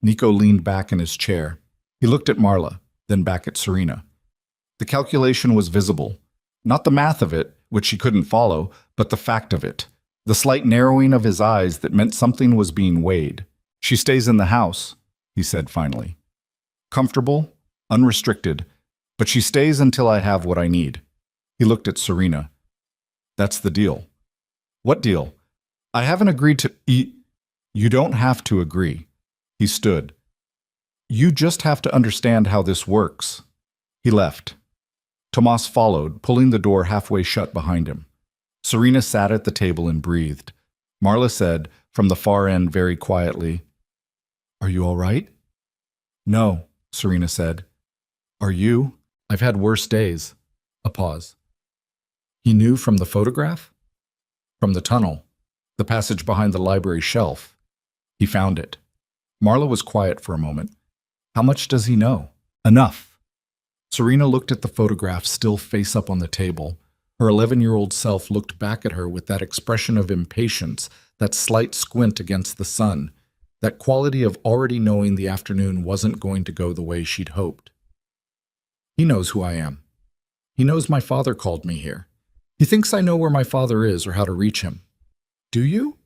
Nico leaned back in his chair. He looked at Marla, then back at Serena. The calculation was visible. Not the math of it, which she couldn't follow, but the fact of it. The slight narrowing of his eyes that meant something was being weighed. "She stays in the house," he said finally. "Comfortable, unrestricted, but she stays until I have what I need." He looked at Serena. "That's the deal." "What deal?" "I haven't agreed to eat." "You don't have to agree." He stood. "You just have to understand how this works." He left. Tomas followed, pulling the door halfway shut behind him. Serena sat at the table and breathed. Marla said, from the far end very quietly, "Are you all right?" "No," Serena said. "Are you?" "I've had worse days." A pause. He knew from the photograph? From the tunnel, the passage behind the library shelf. He found it. Marla was quiet for a moment. How much does he know? Enough. Serena looked at the photograph still face up on the table. Her 11-year-old self looked back at her with that expression of impatience, that slight squint against the sun, that quality of already knowing the afternoon wasn't going to go the way she'd hoped. He knows who I am. He knows my father called me here. He thinks I know where my father is or how to reach him. Do you?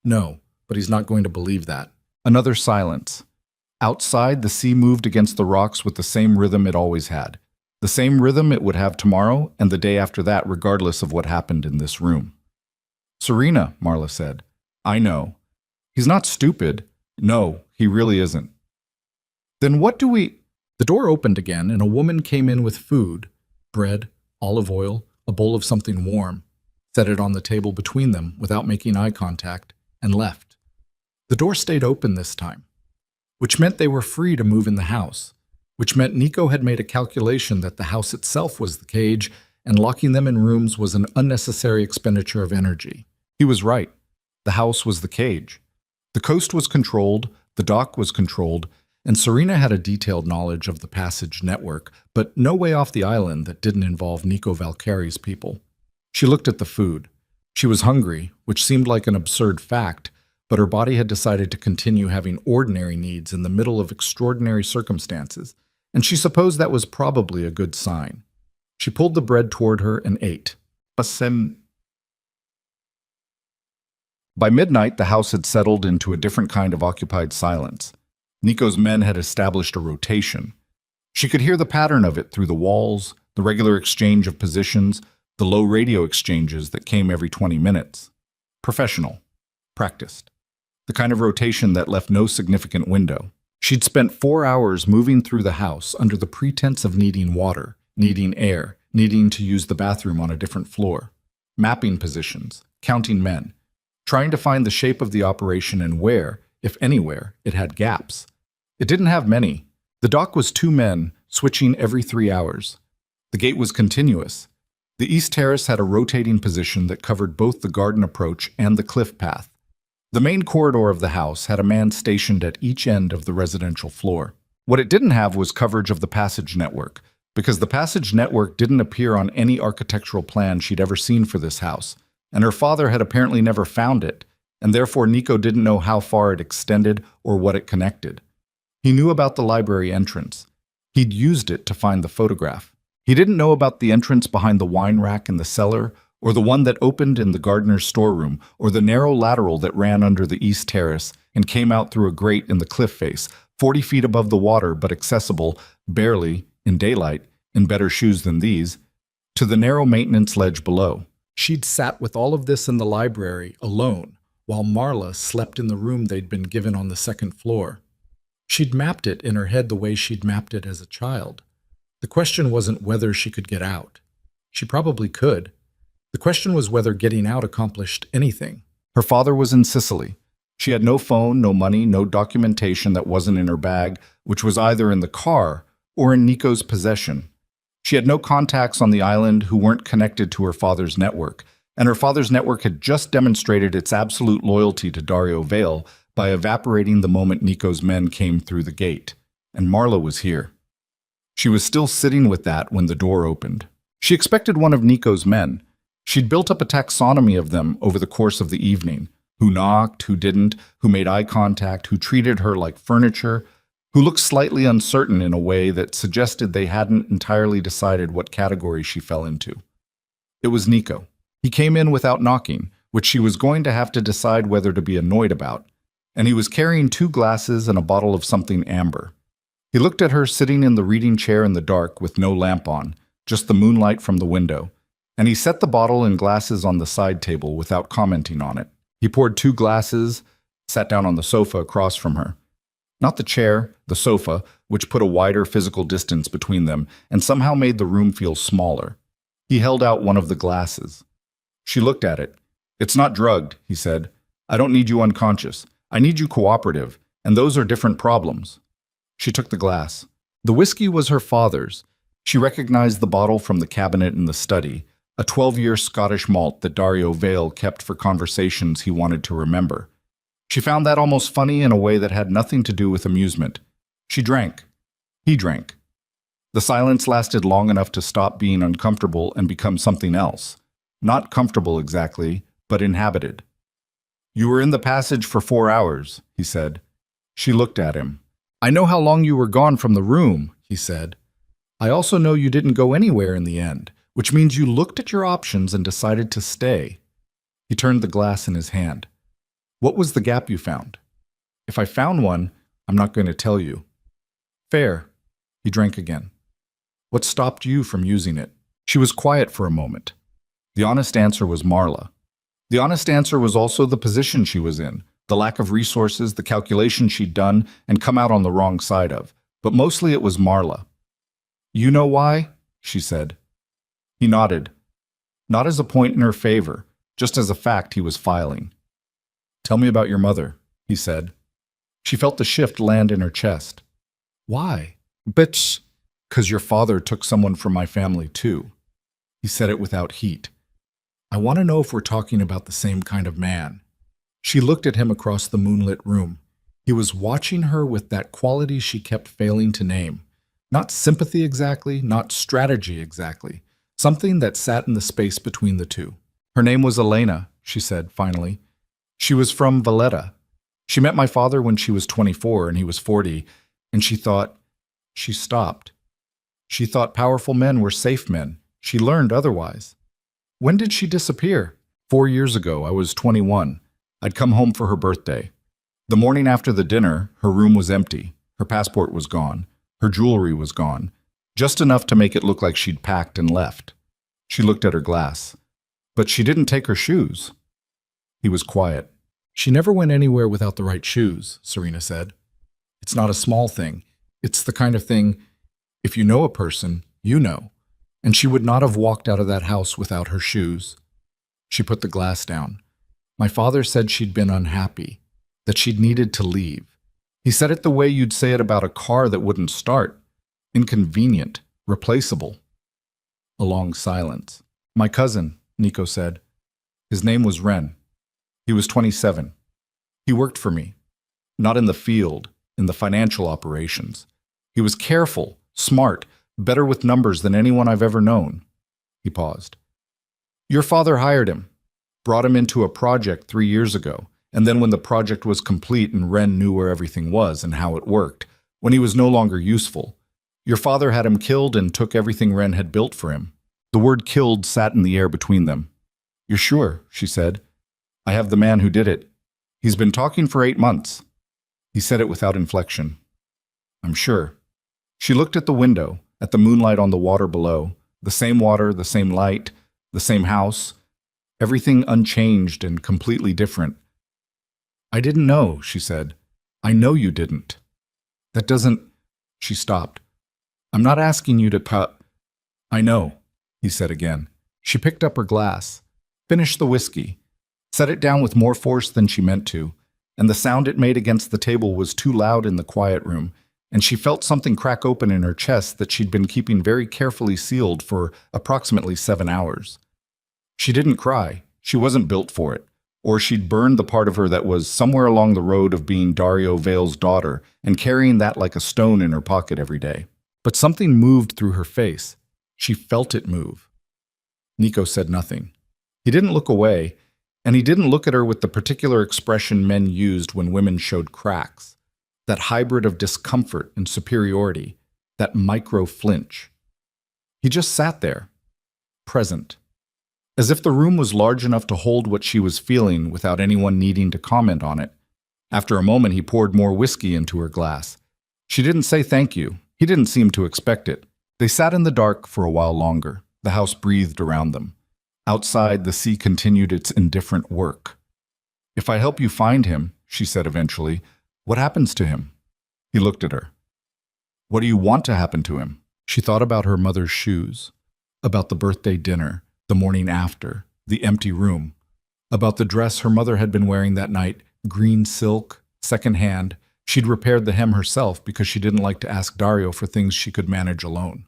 No, but he's not going to believe that. Another silence. Outside, the sea moved against the rocks with the same rhythm it always had. The same rhythm it would have tomorrow and the day after that, regardless of what happened in this room. "Serena," Marla said. "I know. He's not stupid. No, he really isn't." "Then what do we—" The door opened again and a woman came in with food, bread, olive oil, a bowl of something warm, set it on the table between them without making eye contact, and left. The door stayed open this time, which meant they were free to move in the house, which meant Nico had made a calculation that the house itself was the cage and locking them in rooms was an unnecessary expenditure of energy. He was right. The house was the cage. The coast was controlled, the dock was controlled, and Serena had a detailed knowledge of the passage network, but no way off the island that didn't involve Nico Valkyrie's people. She looked at the food. She was hungry, which seemed like an absurd fact, but her body had decided to continue having ordinary needs in the middle of extraordinary circumstances, and she supposed that was probably a good sign. She pulled the bread toward her and ate. By midnight, the house had settled into a different kind of occupied silence. Nico's men had established a rotation. She could hear the pattern of it through the walls, the regular exchange of positions, the low radio exchanges that came every 20 minutes. Professional. Practiced. The kind of rotation that left no significant window. She'd spent 4 hours moving through the house under the pretense of needing water, needing air, needing to use the bathroom on a different floor, mapping positions, counting men, trying to find the shape of the operation and where, if anywhere, it had gaps. It didn't have many. The dock was 2 men, switching every 3 hours. The gate was continuous. The east terrace had a rotating position that covered both the garden approach and the cliff path. The main corridor of the house had a man stationed at each end of the residential floor. What it didn't have was coverage of the passage network, because the passage network didn't appear on any architectural plan she'd ever seen for this house, and her father had apparently never found it, and therefore Nico didn't know how far it extended or what it connected. He knew about the library entrance. He'd used it to find the photograph. He didn't know about the entrance behind the wine rack in the cellar, or the one that opened in the gardener's storeroom, or the narrow lateral that ran under the east terrace and came out through a grate in the cliff face, 40 feet above the water but accessible, barely, in daylight, in better shoes than these, to the narrow maintenance ledge below. She'd sat with all of this in the library, alone, while Marla slept in the room they'd been given on the second floor. She'd mapped it in her head the way she'd mapped it as a child. The question wasn't whether she could get out. She probably could. The question was whether getting out accomplished anything. Her father was in Sicily. She had no phone, no money, no documentation that wasn't in her bag, which was either in the car or in Nico's possession. She had no contacts on the island who weren't connected to her father's network, and her father's network had just demonstrated its absolute loyalty to Dario Vale by evaporating the moment Nico's men came through the gate. And Marla was here. She was still sitting with that when the door opened. She expected one of Nico's men. She'd built up a taxonomy of them over the course of the evening. Who knocked, who didn't, who made eye contact, who treated her like furniture, who looked slightly uncertain in a way that suggested they hadn't entirely decided what category she fell into. It was Nico. He came in without knocking, which she was going to have to decide whether to be annoyed about, and he was carrying 2 glasses and a bottle of something amber. He looked at her sitting in the reading chair in the dark with no lamp on, just the moonlight from the window, and he set the bottle and glasses on the side table without commenting on it. He poured 2 glasses, sat down on the sofa across from her. Not the chair, the sofa, which put a wider physical distance between them and somehow made the room feel smaller. He held out one of the glasses. She looked at it. "It's not drugged," he said. "I don't need you unconscious. I need you cooperative, and those are different problems." She took the glass. The whiskey was her father's. She recognized the bottle from the cabinet in the study, a 12-year Scottish malt that Dario Vale kept for conversations he wanted to remember. She found that almost funny in a way that had nothing to do with amusement. She drank. He drank. The silence lasted long enough to stop being uncomfortable and become something else. Not comfortable exactly, but inhabited. "You were in the passage for 4 hours," he said. She looked at him. "I know how long you were gone from the room," he said. "I also know you didn't go anywhere in the end, which means you looked at your options and decided to stay." He turned the glass in his hand. "What was the gap you found?" "If I found one, I'm not going to tell you." "Fair." He drank again. "What stopped you from using it?" She was quiet for a moment. The honest answer was Marla. The honest answer was also the position she was in, the lack of resources, the calculations she'd done and come out on the wrong side of. But mostly it was Marla. "You know why?" she said. He nodded. Not as a point in her favor, just as a fact he was filing. "Tell me about your mother," he said. She felt the shift land in her chest. "Why?" "Bitch, 'cause your father took someone from my family too." He said it without heat. "I want to know if we're talking about the same kind of man." She looked at him across the moonlit room. He was watching her with that quality she kept failing to name. Not sympathy exactly, not strategy exactly. Something that sat in the space between the two. "Her name was Elena," she said finally. "She was from Valletta. She met my father when she was 24 and he was 40, and she thought..." She stopped. She thought powerful men were safe men. She learned otherwise. "When did she disappear?" 4 years ago. I was 21. I'd come home for her birthday. The morning after the dinner, her room was empty. Her passport was gone. Her jewelry was gone. Just enough to make it look like she'd packed and left. She looked at her glass. "But she didn't take her shoes." He was quiet. "She never went anywhere without the right shoes," Serena said. "It's not a small thing. It's the kind of thing, if you know a person, you know. And she would not have walked out of that house without her shoes." She put the glass down. "My father said she'd been unhappy, that she'd needed to leave. He said it the way you'd say it about a car that wouldn't start. Inconvenient, replaceable." A long silence. "My cousin," Nico said. His name was Ren. He was 27. He worked for me. Not in the field, in the financial operations. He was careful, smart, better with numbers than anyone I've ever known." He paused. "Your father hired him, brought him into a project 3 years ago, and then when the project was complete and Ren knew where everything was and how it worked, when he was no longer useful, your father had him killed and took everything Ren had built for him." The word killed sat in the air between them. "You're sure?" she said. "I have the man who did it. He's been talking for 8 months." He said it without inflection. "I'm sure." She looked at the window, at the moonlight on the water below, the same water, the same light, the same house, everything unchanged and completely different. "I didn't know," she said. "I know you didn't." "That doesn't..." She stopped. "I'm not asking you to "I know," he said again. She picked up her glass, finished the whiskey, set it down with more force than she meant to, and the sound it made against the table was too loud in the quiet room, and she felt something crack open in her chest that she'd been keeping very carefully sealed for approximately 7 hours. She didn't cry. She wasn't built for it. Or she'd burned the part of her that was somewhere along the road of being Dario Vale's daughter and carrying that like a stone in her pocket every day. But something moved through her face. She felt it move. Nico said nothing. He didn't look away, and he didn't look at her with the particular expression men used when women showed cracks. That hybrid of discomfort and superiority, that micro-flinch. He just sat there, present, as if the room was large enough to hold what she was feeling without anyone needing to comment on it. After a moment, he poured more whiskey into her glass. She didn't say thank you. He didn't seem to expect it. They sat in the dark for a while longer. The house breathed around them. Outside, the sea continued its indifferent work. "If I help you find him," she said eventually, "what happens to him?" He looked at her. What do you want to happen to him? She thought about her mother's shoes, about the birthday dinner, the morning after, the empty room, about the dress her mother had been wearing that night, green silk, second-hand. She'd repaired the hem herself because she didn't like to ask Dario for things she could manage alone.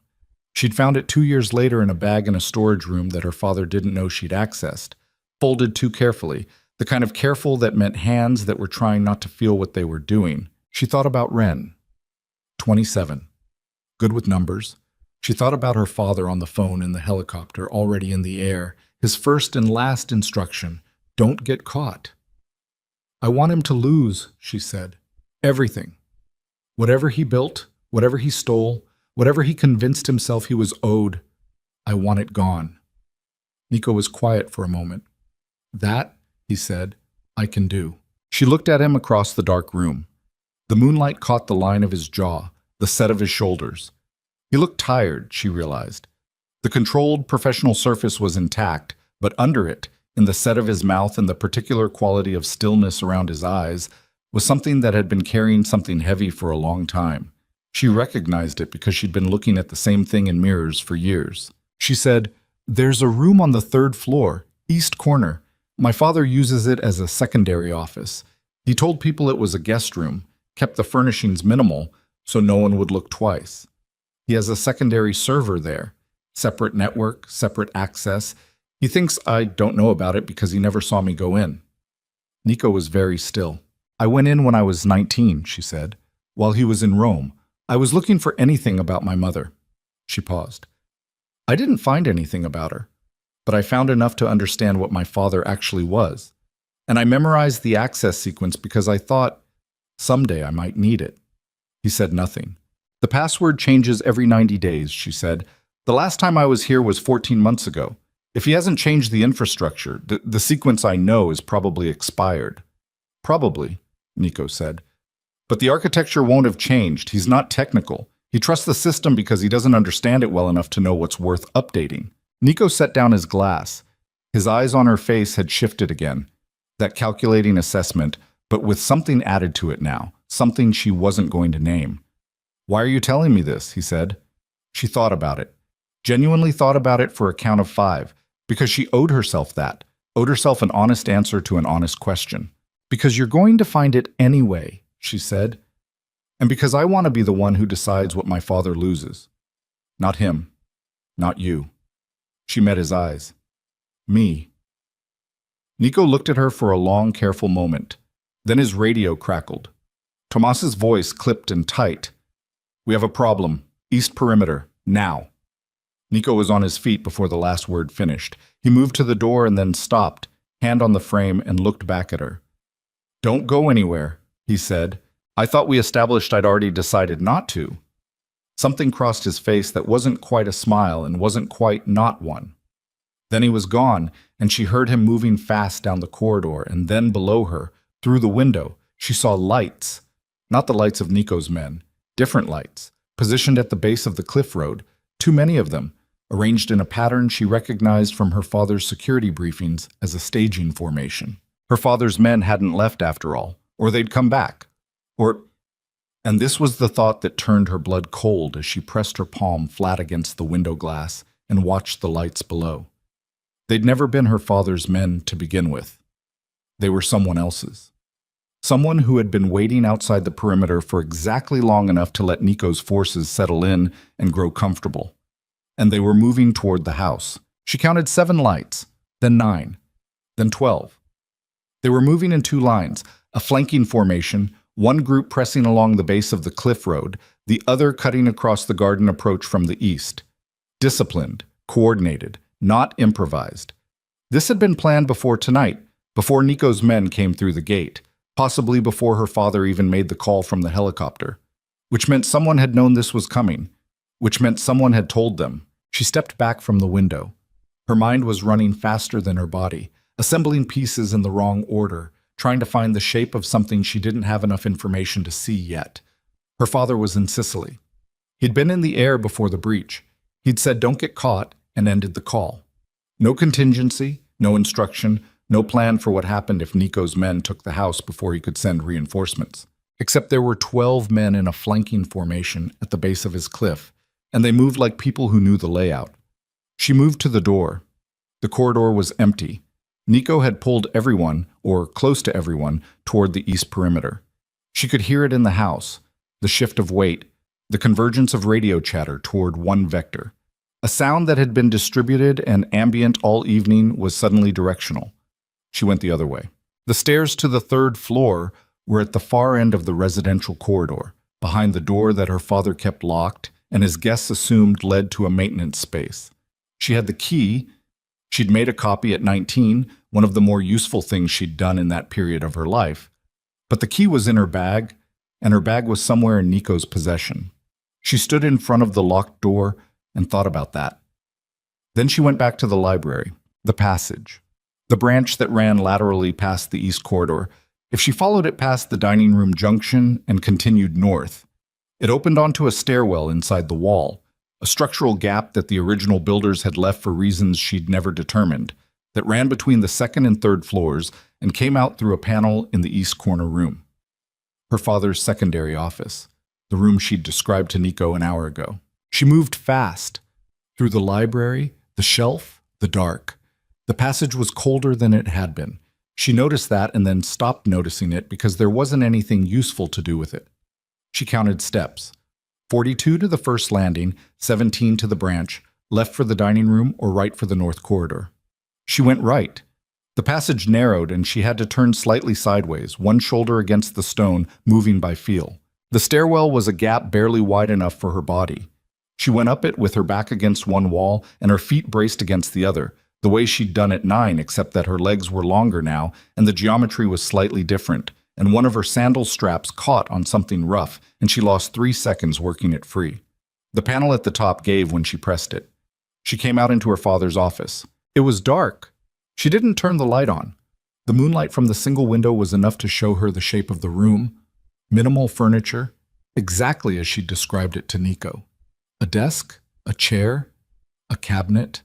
She'd found it 2 years later in a bag in a storage room that her father didn't know she'd accessed, folded too carefully, the kind of careful that meant hands that were trying not to feel what they were doing. She thought about Ren, 27, good with numbers. She thought about her father on the phone in the helicopter, already in the air, his first and last instruction, don't get caught. I want him to lose, she said. Everything. Whatever he built, whatever he stole, whatever he convinced himself he was owed, I want it gone. Nico was quiet for a moment. That, he said, I can do. She looked at him across the dark room. The moonlight caught the line of his jaw, the set of his shoulders. He looked tired, she realized. The controlled, professional surface was intact, but under it, in the set of his mouth and the particular quality of stillness around his eyes, was something that had been carrying something heavy for a long time. She recognized it because she'd been looking at the same thing in mirrors for years. She said, "There's a room on the 3rd floor, east corner. My father uses it as a secondary office. He told people it was a guest room, kept the furnishings minimal so no one would look twice. He has a secondary server there, separate network, separate access. He thinks I don't know about it because he never saw me go in." Nico was very still. "I went in when I was 19, she said, while he was in Rome. I was looking for anything about my mother." She paused. "I didn't find anything about her, but I found enough to understand what my father actually was. And I memorized the access sequence because I thought someday I might need it." He said nothing. "The password changes every 90 days, she said. "The last time I was here was 14 months ago. If he hasn't changed the infrastructure, the sequence I know is probably expired." "Probably," Nico said. "But the architecture won't have changed. He's not technical. He trusts the system because he doesn't understand it well enough to know what's worth updating." Nico set down his glass. His eyes on her face had shifted again. That calculating assessment, but with something added to it now, something she wasn't going to name. "Why are you telling me this?" he said. She thought about it. Genuinely thought about it for a count of 5, because she owed herself that, owed herself an honest answer to an honest question. "Because you're going to find it anyway," she said. "And because I want to be the one who decides what my father loses. Not him. Not you." She met his eyes. "Me." Nico looked at her for a long, careful moment. Then his radio crackled. Tomas's voice clipped and tight. "We have a problem. East perimeter. Now." Nico was on his feet before the last word finished. He moved to the door and then stopped, hand on the frame, and looked back at her. "Don't go anywhere," he said. "I thought we established I'd already decided not to." Something crossed his face that wasn't quite a smile and wasn't quite not one. Then he was gone, and she heard him moving fast down the corridor, and then below her, through the window, she saw lights. Not the lights of Nico's men, different lights, positioned at the base of the cliff road, too many of them, arranged in a pattern she recognized from her father's security briefings as a staging formation. Her father's men hadn't left after all, or they'd come back. And this was the thought that turned her blood cold as she pressed her palm flat against the window glass and watched the lights below. They'd never been her father's men to begin with. They were someone else's. Someone who had been waiting outside the perimeter for exactly long enough to let Nico's forces settle in and grow comfortable. And they were moving toward the house. She counted 7 lights, then 9, then 12. They were moving in 2 lines, a flanking formation, one group pressing along the base of the cliff road, the other cutting across the garden approach from the east. Disciplined, coordinated, not improvised. This had been planned before tonight, before Nico's men came through the gate, possibly before her father even made the call from the helicopter, which meant someone had known this was coming, which meant someone had told them. She stepped back from the window. Her mind was running faster than her body, assembling pieces in the wrong order, trying to find the shape of something she didn't have enough information to see yet. Her father was in Sicily. He'd been in the air before the breach. He'd said, "Don't get caught," and ended the call. No contingency, no instruction, no plan for what happened if Nico's men took the house before he could send reinforcements. Except there were 12 men in a flanking formation at the base of his cliff, and they moved like people who knew the layout. She moved to the door. The corridor was empty. Nico had pulled everyone, or close to everyone, toward the east perimeter. She could hear it in the house, the shift of weight, the convergence of radio chatter toward one vector. A sound that had been distributed and ambient all evening was suddenly directional. She went the other way. The stairs to the third floor were at the far end of the residential corridor, behind the door that her father kept locked and his guests assumed led to a maintenance space. She had the key. She'd made a copy at 19, one of the more useful things she'd done in that period of her life. But the key was in her bag, and her bag was somewhere in Nico's possession. She stood in front of the locked door and thought about that. Then she went back to the library, the passage, the branch that ran laterally past the east corridor. If she followed it past the dining room junction and continued north, it opened onto a stairwell inside the wall, a structural gap that the original builders had left for reasons she'd never determined, that ran between the second and third floors and came out through a panel in the east corner room. Her father's secondary office, the room she'd described to Nico an hour ago. She moved fast, through the library, the shelf, the dark. The passage was colder than it had been. She noticed that and then stopped noticing it because there wasn't anything useful to do with it. She counted steps. 42 to the first landing, 17 to the branch, left for the dining room or right for the north corridor. She went right. The passage narrowed and she had to turn slightly sideways, one shoulder against the stone, moving by feel. The stairwell was a gap barely wide enough for her body. She went up it with her back against one wall and her feet braced against the other, the way she'd done at 9, except that her legs were longer now and the geometry was slightly different, and one of her sandal straps caught on something rough, and she lost 3 seconds working it free. The panel at the top gave when she pressed it. She came out into her father's office. It was dark. She didn't turn the light on. The moonlight from the single window was enough to show her the shape of the room. Minimal furniture, exactly as she described it to Nico. A desk, a chair, a cabinet,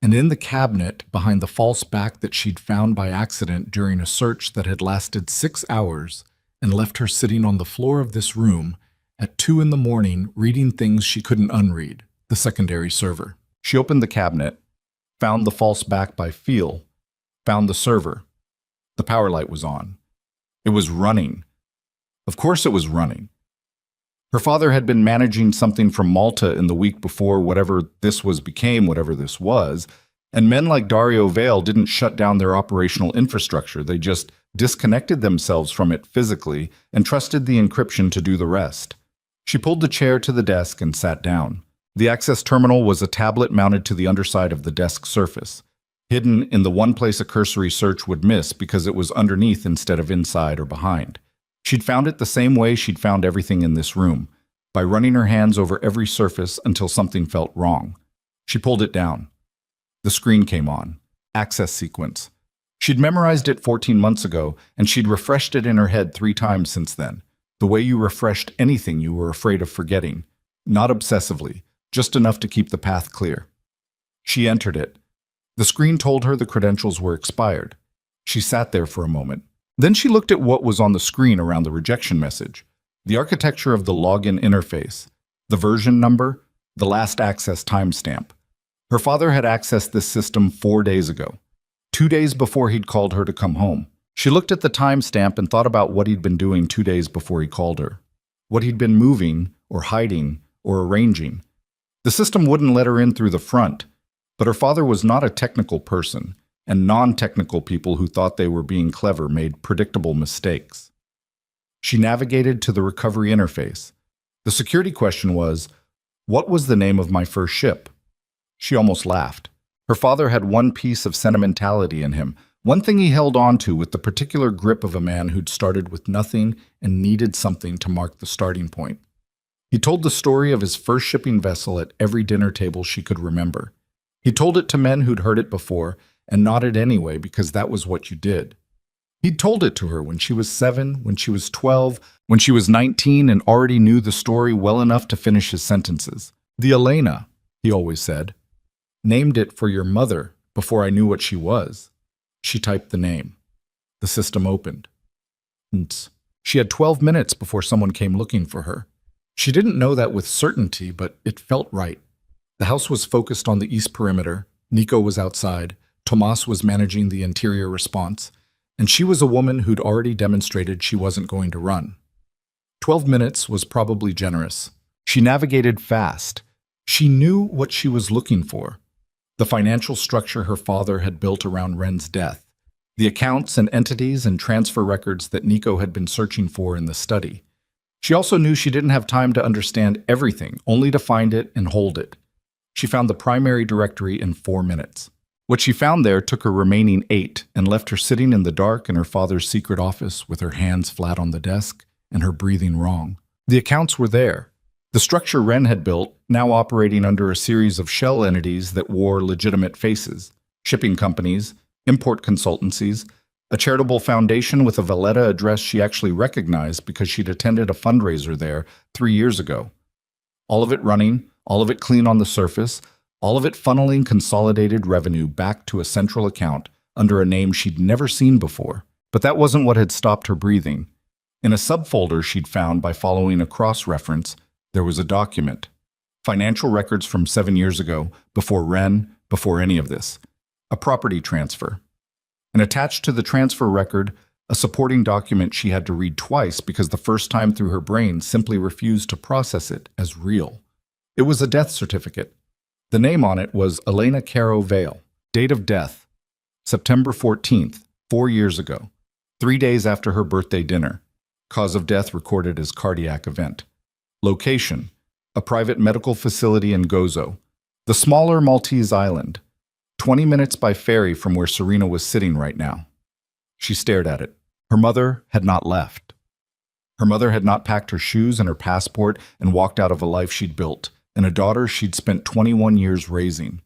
and in the cabinet, behind the false back that she'd found by accident during a search that had lasted 6 hours and left her sitting on the floor of this room at 2 in the morning reading things she couldn't unread, the secondary server. She opened the cabinet, found the false back by feel, found the server. The power light was on. It was running. Of course it was running. Her father had been managing something from Malta in the week before whatever this became whatever this was, and men like Dario Vale didn't shut down their operational infrastructure. They just disconnected themselves from it physically and trusted the encryption to do the rest. She pulled the chair to the desk and sat down. The access terminal was a tablet mounted to the underside of the desk surface, hidden in the one place a cursory search would miss because it was underneath instead of inside or behind. She'd found it the same way she'd found everything in this room, by running her hands over every surface until something felt wrong. She pulled it down. The screen came on. Access sequence. She'd memorized it 14 months ago, and she'd refreshed it in her head 3 times since then. The way you refreshed anything you were afraid of forgetting. Not obsessively, just enough to keep the path clear. She entered it. The screen told her the credentials were expired. She sat there for a moment. Then she looked at what was on the screen around the rejection message. The architecture of the login interface, the version number, the last access timestamp. Her father had accessed this system 4 days ago, 2 days before he'd called her to come home. She looked at the timestamp and thought about what he'd been doing 2 days before he called her, what he'd been moving or hiding or arranging. The system wouldn't let her in through the front, but her father was not a technical person, and non-technical people who thought they were being clever made predictable mistakes. She navigated to the recovery interface. The security question was, what was the name of my first ship? She almost laughed. Her father had one piece of sentimentality in him, one thing he held on to with the particular grip of a man who'd started with nothing and needed something to mark the starting point. He told the story of his first shipping vessel at every dinner table she could remember. He told it to men who'd heard it before and nodded anyway because that was what you did. He'd told it to her when she was 7, when she was 12, when she was 19 and already knew the story well enough to finish his sentences. The Elena, he always said. Named it for your mother before I knew what she was. She typed the name. The system opened. She had 12 minutes before someone came looking for her. She didn't know that with certainty, but it felt right. The house was focused on the east perimeter. Nico was outside. Tomas was managing the interior response. And she was a woman who'd already demonstrated she wasn't going to run. 12 minutes was probably generous. She navigated fast. She knew what she was looking for. The financial structure her father had built around Ren's death. The accounts and entities and transfer records that Nico had been searching for in the study. She also knew she didn't have time to understand everything, only to find it and hold it. She found the primary directory in 4 minutes. What she found there took her remaining 8 and left her sitting in the dark in her father's secret office with her hands flat on the desk and her breathing wrong. The accounts were there. The structure Ren had built, now operating under a series of shell entities that wore legitimate faces, shipping companies, import consultancies, a charitable foundation with a Valletta address she actually recognized because she'd attended a fundraiser there 3 years ago. All of it running, all of it clean on the surface, all of it funneling consolidated revenue back to a central account under a name she'd never seen before. But that wasn't what had stopped her breathing. In a subfolder she'd found by following a cross-reference, there was a document. Financial records from 7 years ago, before Ren, before any of this. A property transfer. And attached to the transfer record, a supporting document she had to read twice because the first time through her brain simply refused to process it as real. It was a death certificate. The name on it was Elena Caro Vale. Date of death, September 14th, 4 years ago, 3 days after her birthday dinner. Cause of death recorded as cardiac event. Location, a private medical facility in Gozo, the smaller Maltese island, 20 minutes by ferry from where Serena was sitting right now. She stared at it. Her mother had not left. Her mother had not packed her shoes and her passport and walked out of a life she'd built, and a daughter she'd spent 21 years raising.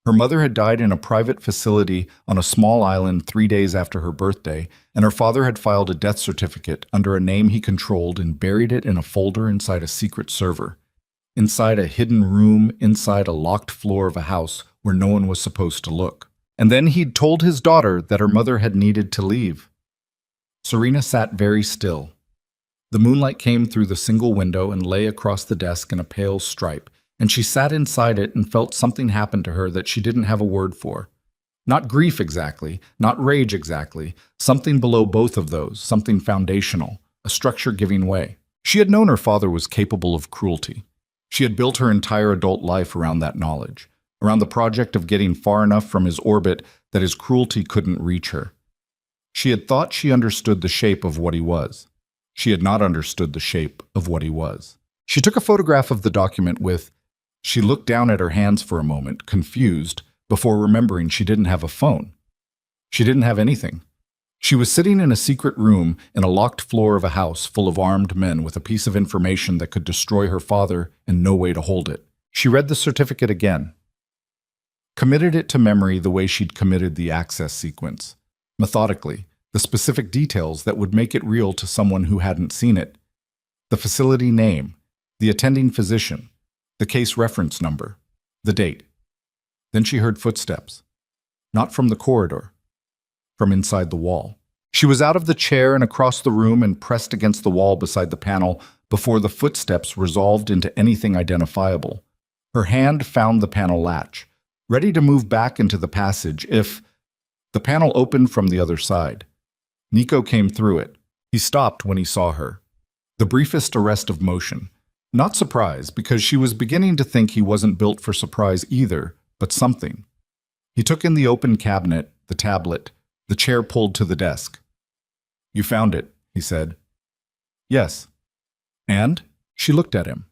Her mother had died in a private facility on a small island 3 days after her birthday, and her father had filed a death certificate under a name he controlled and buried it in a folder inside a secret server, inside a hidden room, inside a locked floor of a house where no one was supposed to look. And then he'd told his daughter that her mother had needed to leave. Serena sat very still. The moonlight came through the single window and lay across the desk in a pale stripe, and she sat inside it and felt something happen to her that she didn't have a word for. Not grief exactly, not rage exactly, something below both of those, something foundational, a structure giving way. She had known her father was capable of cruelty. She had built her entire adult life around that knowledge, around the project of getting far enough from his orbit that his cruelty couldn't reach her. She had thought she understood the shape of what he was. She had not understood the shape of what he was. She took a photograph of the document with. She looked down at her hands for a moment, confused, before remembering she didn't have a phone. She didn't have anything. She was sitting in a secret room in a locked floor of a house full of armed men with a piece of information that could destroy her father and no way to hold it. She read the certificate again. Committed it to memory the way she'd committed the access sequence. Methodically, the specific details that would make it real to someone who hadn't seen it. The facility name, the attending physician, the case reference number, the date. Then she heard footsteps. Not from the corridor, from inside the wall. She was out of the chair and across the room and pressed against the wall beside the panel before the footsteps resolved into anything identifiable. Her hand found the panel latch, ready to move back into the passage if... The panel opened from the other side. Nico came through it. He stopped when he saw her. The briefest arrest of motion. Not surprise, because she was beginning to think he wasn't built for surprise either, but something. He took in the open cabinet, the tablet, the chair pulled to the desk. "You found it," he said. "Yes." "And?" She looked at him.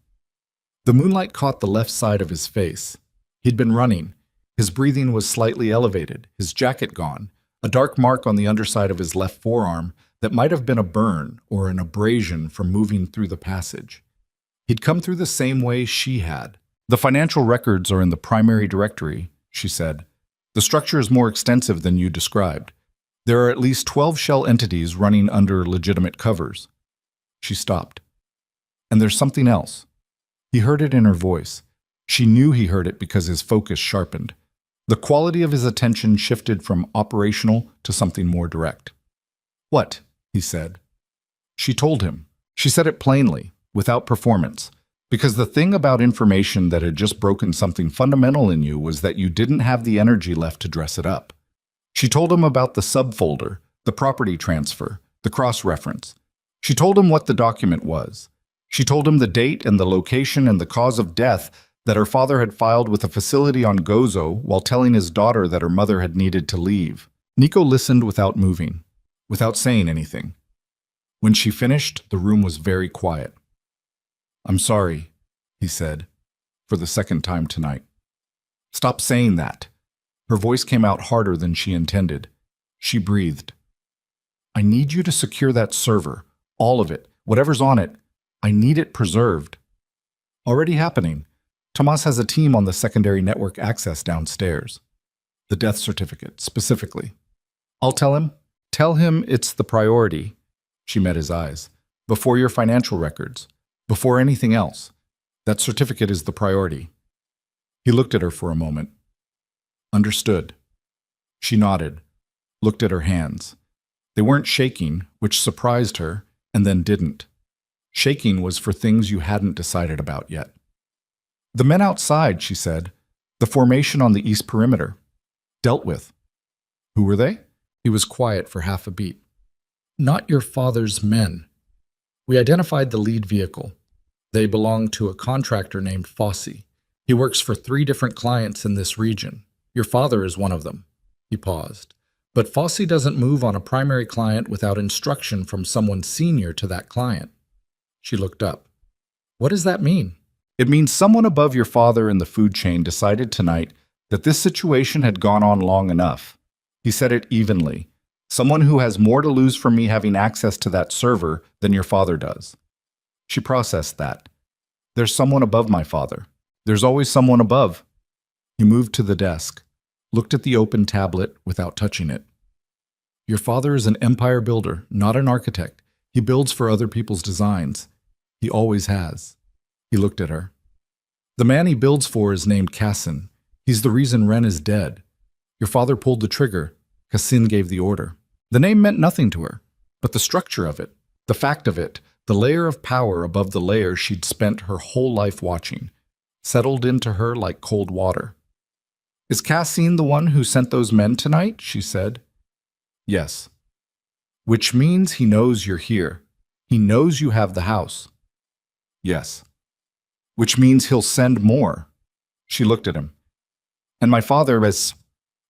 The moonlight caught the left side of his face. He'd been running. His breathing was slightly elevated, his jacket gone, a dark mark on the underside of his left forearm that might have been a burn or an abrasion from moving through the passage. He'd come through the same way she had. "The financial records are in the primary directory," she said. "The structure is more extensive than you described. There are at least 12 shell entities running under legitimate covers." She stopped. "And there's something else." He heard it in her voice. She knew he heard it because his focus sharpened. The quality of his attention shifted from operational to something more direct. "What?" he said. She told him. She said it plainly, without performance. Because the thing about information that had just broken something fundamental in you was that you didn't have the energy left to dress it up. She told him about the subfolder, the property transfer, the cross-reference. She told him what the document was. She told him the date and the location and the cause of death that her father had filed with a facility on Gozo while telling his daughter that her mother had needed to leave. Nico listened without moving, without saying anything. When she finished, the room was very quiet. "I'm sorry," he said, for the second time tonight. "Stop saying that." Her voice came out harder than she intended. She breathed. "I need you to secure that server, all of it, whatever's on it. I need it preserved." Already happening. Tomas has a team on the secondary network access downstairs. The death certificate, specifically. "I'll tell him." "Tell him it's the priority." She met his eyes. "Before your financial records. Before anything else. That certificate is the priority." He looked at her for a moment. "Understood." She nodded, looked at her hands. They weren't shaking, which surprised her, and then didn't. Shaking was for things you hadn't decided about yet. "The men outside," she said. "The formation on the east perimeter. Dealt with." "Who were they?" He was quiet for half a beat. "Not your father's men. We identified the lead vehicle. They belong to a contractor named Fossey. He works for 3 different clients in this region. Your father is one of them." He paused. "But Fossey doesn't move on a primary client without instruction from someone senior to that client." She looked up. "What does that mean?" "It means someone above your father in the food chain decided tonight that this situation had gone on long enough." He said it evenly. "Someone who has more to lose from me having access to that server than your father does." She processed that. "There's someone above my father. There's always someone above." He moved to the desk, looked at the open tablet without touching it. "Your father is an empire builder, not an architect. He builds for other people's designs. He always has." He looked at her. "The man he builds for is named Cassin. He's the reason Ren is dead. Your father pulled the trigger. Cassin gave the order." The name meant nothing to her, but the structure of it, the fact of it, the layer of power above the layer she'd spent her whole life watching, settled into her like cold water. "Is Cassin the one who sent those men tonight?" she said. "Yes." "Which means he knows you're here. He knows you have the house." "Yes." "Which means he'll send more." She looked at him. "And my father is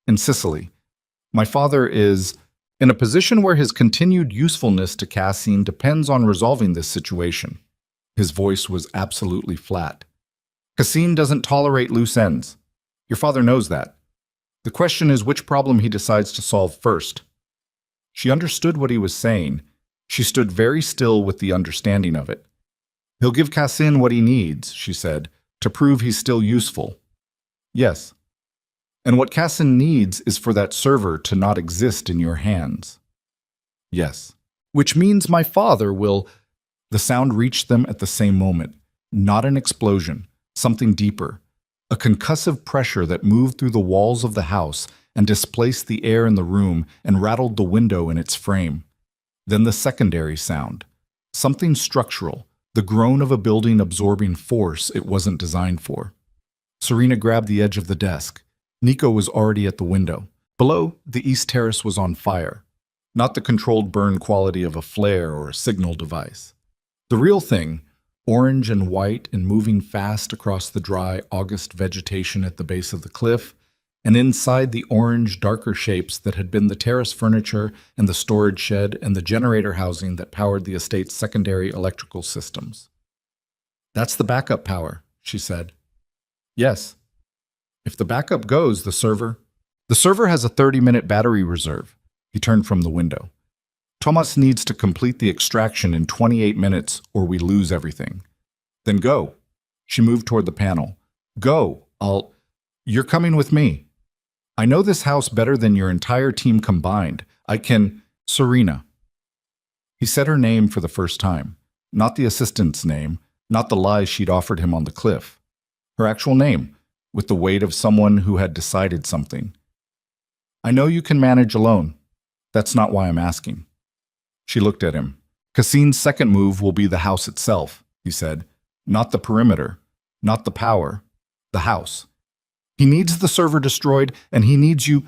in Sicily. My father is in a position where his continued usefulness to Cassin depends on resolving this situation." His voice was absolutely flat. "Cassin doesn't tolerate loose ends. Your father knows that. The question is which problem he decides to solve first." She understood what he was saying. She stood very still with the understanding of it. "He'll give Cassin what he needs," she said, "to prove he's still useful." "Yes. And what Cassin needs is for that server to not exist in your hands." "Yes." "Which means my father will—" The sound reached them at the same moment. Not an explosion, something deeper. A concussive pressure that moved through the walls of the house and displaced the air in the room and rattled the window in its frame. Then the secondary sound. Something structural, the groan of a building absorbing force it wasn't designed for. Serena grabbed the edge of the desk. Nico was already at the window. Below, the east terrace was on fire. Not the controlled burn quality of a flare or a signal device. The real thing, orange and white and moving fast across the dry August vegetation at the base of the cliff, and inside the orange, darker shapes that had been the terrace furniture and the storage shed and the generator housing that powered the estate's secondary electrical systems. "That's the backup power," she said. "Yes. If the backup goes, the server has a 30-minute battery reserve." He turned from the window. "Tomas needs to complete the extraction in 28 minutes or we lose everything." "Then go." She moved toward the panel. "Go. You're coming with me. I know this house better than your entire team combined. I can—" "Serena." He said her name for the first time. Not the assistant's name, not the lies she'd offered him on the cliff. Her actual name, with the weight of someone who had decided something. "I know you can manage alone. That's not why I'm asking." She looked at him. Cassine's second move will be the house itself, he said. Not the perimeter, not the power, the house. He needs the server destroyed, and he needs you.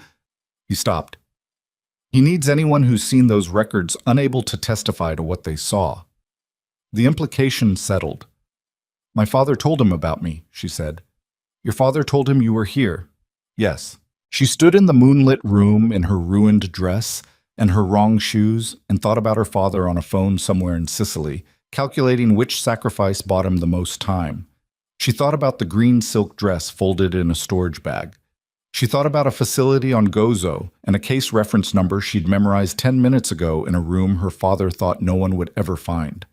He stopped. He needs anyone who's seen those records unable to testify to what they saw. The implication settled. My father told him about me, she said. Your father told him you were here? Yes. She stood in the moonlit room in her ruined dress and her wrong shoes and thought about her father on a phone somewhere in Sicily, calculating which sacrifice bought him the most time. She thought about the green silk dress folded in a storage bag. She thought about a facility on Gozo and a case reference number she'd memorized 10 minutes ago in a room her father thought no one would ever find.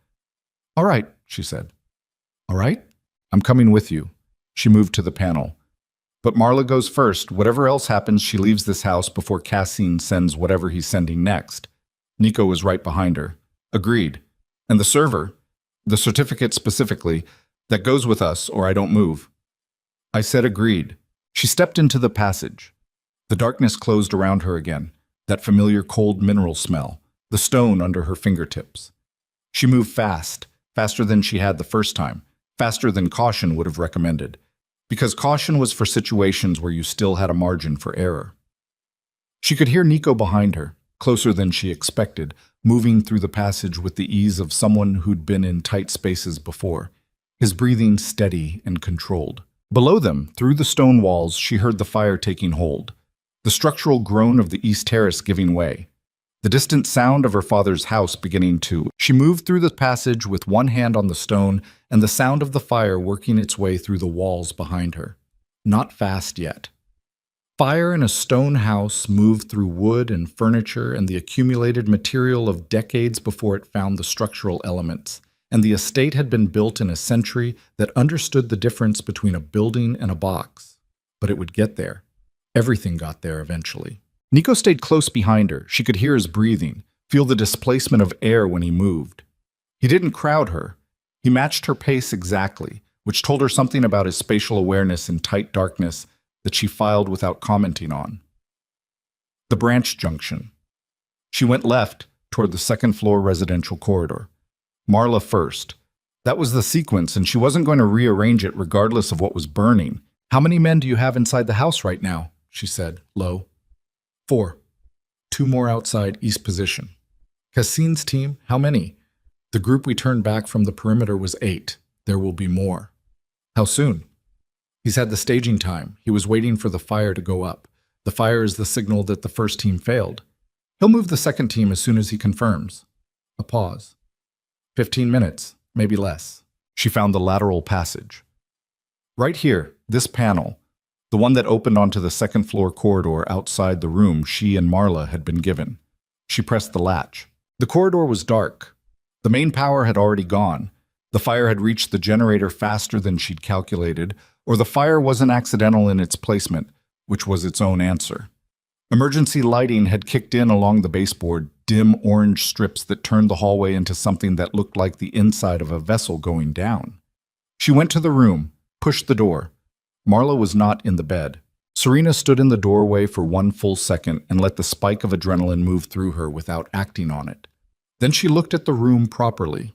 All right, she said. All right? I'm coming with you. She moved to the panel. But Marla goes first. Whatever else happens, she leaves this house before Cassine sends whatever he's sending next. Nico was right behind her. Agreed. And the server, the certificate specifically, that goes with us or I don't move. I said agreed. She stepped into the passage. The darkness closed around her again, that familiar cold mineral smell, the stone under her fingertips. She moved fast, faster than she had the first time, faster than caution would have recommended, because caution was for situations where you still had a margin for error. She could hear Nico behind her, closer than she expected, moving through the passage with the ease of someone who'd been in tight spaces before, his breathing steady and controlled. Below them, through the stone walls, she heard the fire taking hold, the structural groan of the east terrace giving way, the distant sound of her father's house beginning to. She moved through the passage with one hand on the stone and the sound of the fire working its way through the walls behind her. Not fast yet. Fire in a stone house moved through wood and furniture and the accumulated material of decades before it found the structural elements, and the estate had been built in a century that understood the difference between a building and a box. But it would get there. Everything got there eventually. Nico stayed close behind her. She could hear his breathing, feel the displacement of air when he moved. He didn't crowd her. He matched her pace exactly, which told her something about his spatial awareness in tight darkness that she filed without commenting on. The branch junction. She went left toward the second-floor residential corridor. Marla first. That was the sequence, and she wasn't going to rearrange it regardless of what was burning. How many men do you have inside the house right now? She said, low. 4. 2 more outside east position. Cassine's team, how many? The group we turned back from the perimeter was 8. There will be more. How soon? He's had the staging time. He was waiting for the fire to go up. The fire is the signal that the first team failed. He'll move the second team as soon as he confirms. A pause. 15 minutes, maybe less. She found the lateral passage. Right here, this panel, the one that opened onto the second-floor corridor outside the room she and Marla had been given. She pressed the latch. The corridor was dark. The main power had already gone. The fire had reached the generator faster than she'd calculated, or the fire wasn't accidental in its placement, which was its own answer. Emergency lighting had kicked in along the baseboard, dim orange strips that turned the hallway into something that looked like the inside of a vessel going down. She went to the room, pushed the door. Marla was not in the bed. Serena stood in the doorway for 1 full second and let the spike of adrenaline move through her without acting on it. Then she looked at the room properly.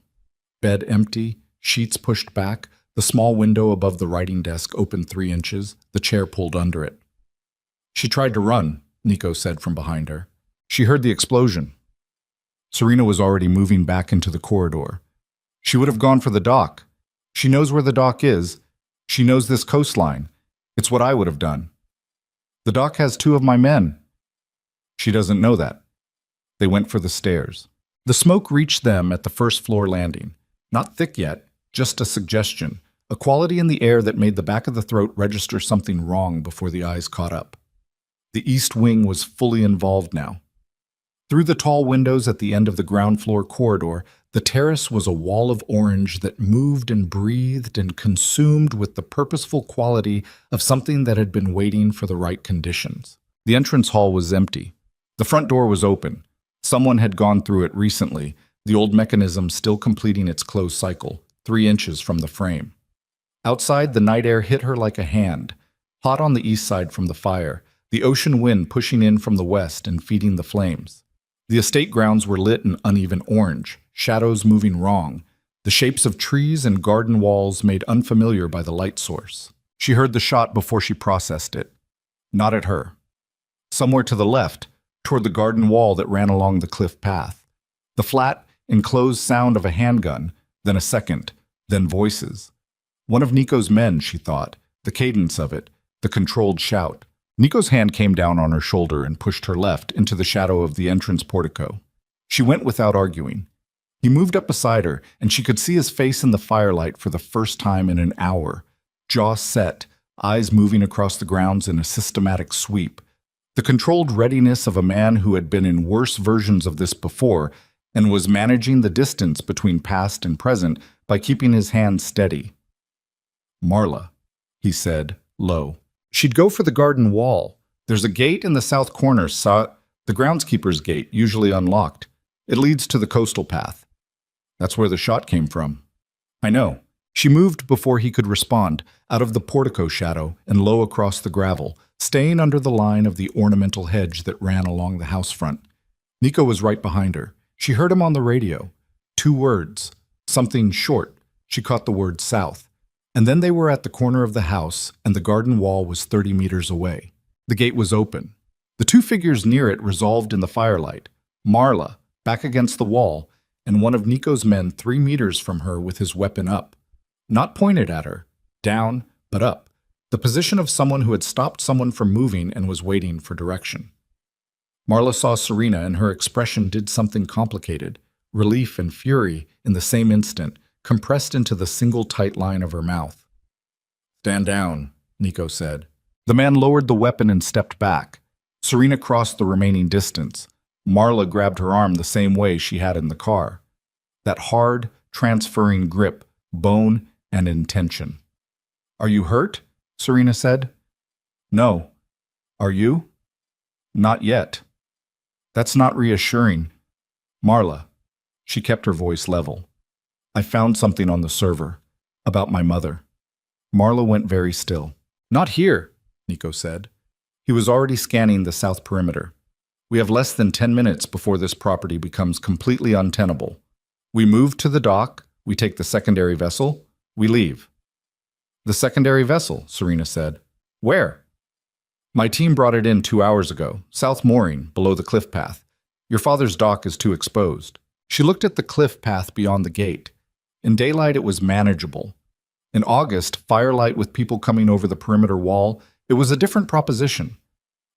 Bed empty, sheets pushed back, the small window above the writing desk open 3 inches, the chair pulled under it. She tried to run, Nico said from behind her. She heard the explosion. Serena was already moving back into the corridor. She would have gone for the dock. She knows where the dock is. She knows this coastline. It's what I would have done. The dock has 2 of my men. She doesn't know that. They went for the stairs. The smoke reached them at the first-floor landing. Not thick yet, just a suggestion, a quality in the air that made the back of the throat register something wrong before the eyes caught up. The east wing was fully involved now. Through the tall windows at the end of the ground floor corridor, the terrace was a wall of orange that moved and breathed and consumed with the purposeful quality of something that had been waiting for the right conditions. The entrance hall was empty. The front door was open. Someone had gone through it recently, the old mechanism still completing its closed cycle, 3 inches from the frame. Outside, the night air hit her like a hand, hot on the east side from the fire, the ocean wind pushing in from the west and feeding the flames. The estate grounds were lit in uneven orange, shadows moving wrong, the shapes of trees and garden walls made unfamiliar by the light source. She heard the shot before she processed it. Not at her. Somewhere to the left, toward the garden wall that ran along the cliff path. The flat, enclosed sound of a handgun, then a second, then voices. One of Nico's men, she thought, the cadence of it, the controlled shout. Nico's hand came down on her shoulder and pushed her left into the shadow of the entrance portico. She went without arguing. He moved up beside her, and she could see his face in the firelight for the first time in an hour, jaw set, eyes moving across the grounds in a systematic sweep. The controlled readiness of a man who had been in worse versions of this before and was managing the distance between past and present by keeping his hand steady. "Marla," he said, low. "She'd go for the garden wall. There's a gate in the south corner, the groundskeeper's gate, usually unlocked. It leads to the coastal path. That's where the shot came from." "I know." She moved before he could respond, out of the portico shadow and low across the gravel, staying under the line of the ornamental hedge that ran along the house front. Nico was right behind her. She heard him on the radio. 2 words. Something short. She caught the word south. And then they were at the corner of the house, and the garden wall was 30 meters away. The gate was open. The 2 figures near it resolved in the firelight. Marla, back against the wall, and one of Nico's men 3 meters from her with his weapon up. Not pointed at her, down, but up. The position of someone who had stopped someone from moving and was waiting for direction. Marla saw Serena, and her expression did something complicated. Relief and fury in the same instant, compressed into the single tight line of her mouth. "Stand down," Nico said. The man lowered the weapon and stepped back. Serena crossed the remaining distance. Marla grabbed her arm the same way she had in the car. That hard, transferring grip, bone and intention. "Are you hurt?" Serena said. "No. Are you?" "Not yet." "That's not reassuring." "Marla." She kept her voice level. "I found something on the server. About my mother." Marla went very still. "Not here," Nico said. He was already scanning the south perimeter. "We have less than 10 minutes before this property becomes completely untenable. We move to the dock, we take the secondary vessel, we leave." "The secondary vessel," Serena said. "Where?" "My team brought it in 2 hours ago, south mooring, below the cliff path. Your father's dock is too exposed." She looked at the cliff path beyond the gate. In daylight it was manageable. In August, firelight with people coming over the perimeter wall, it was a different proposition.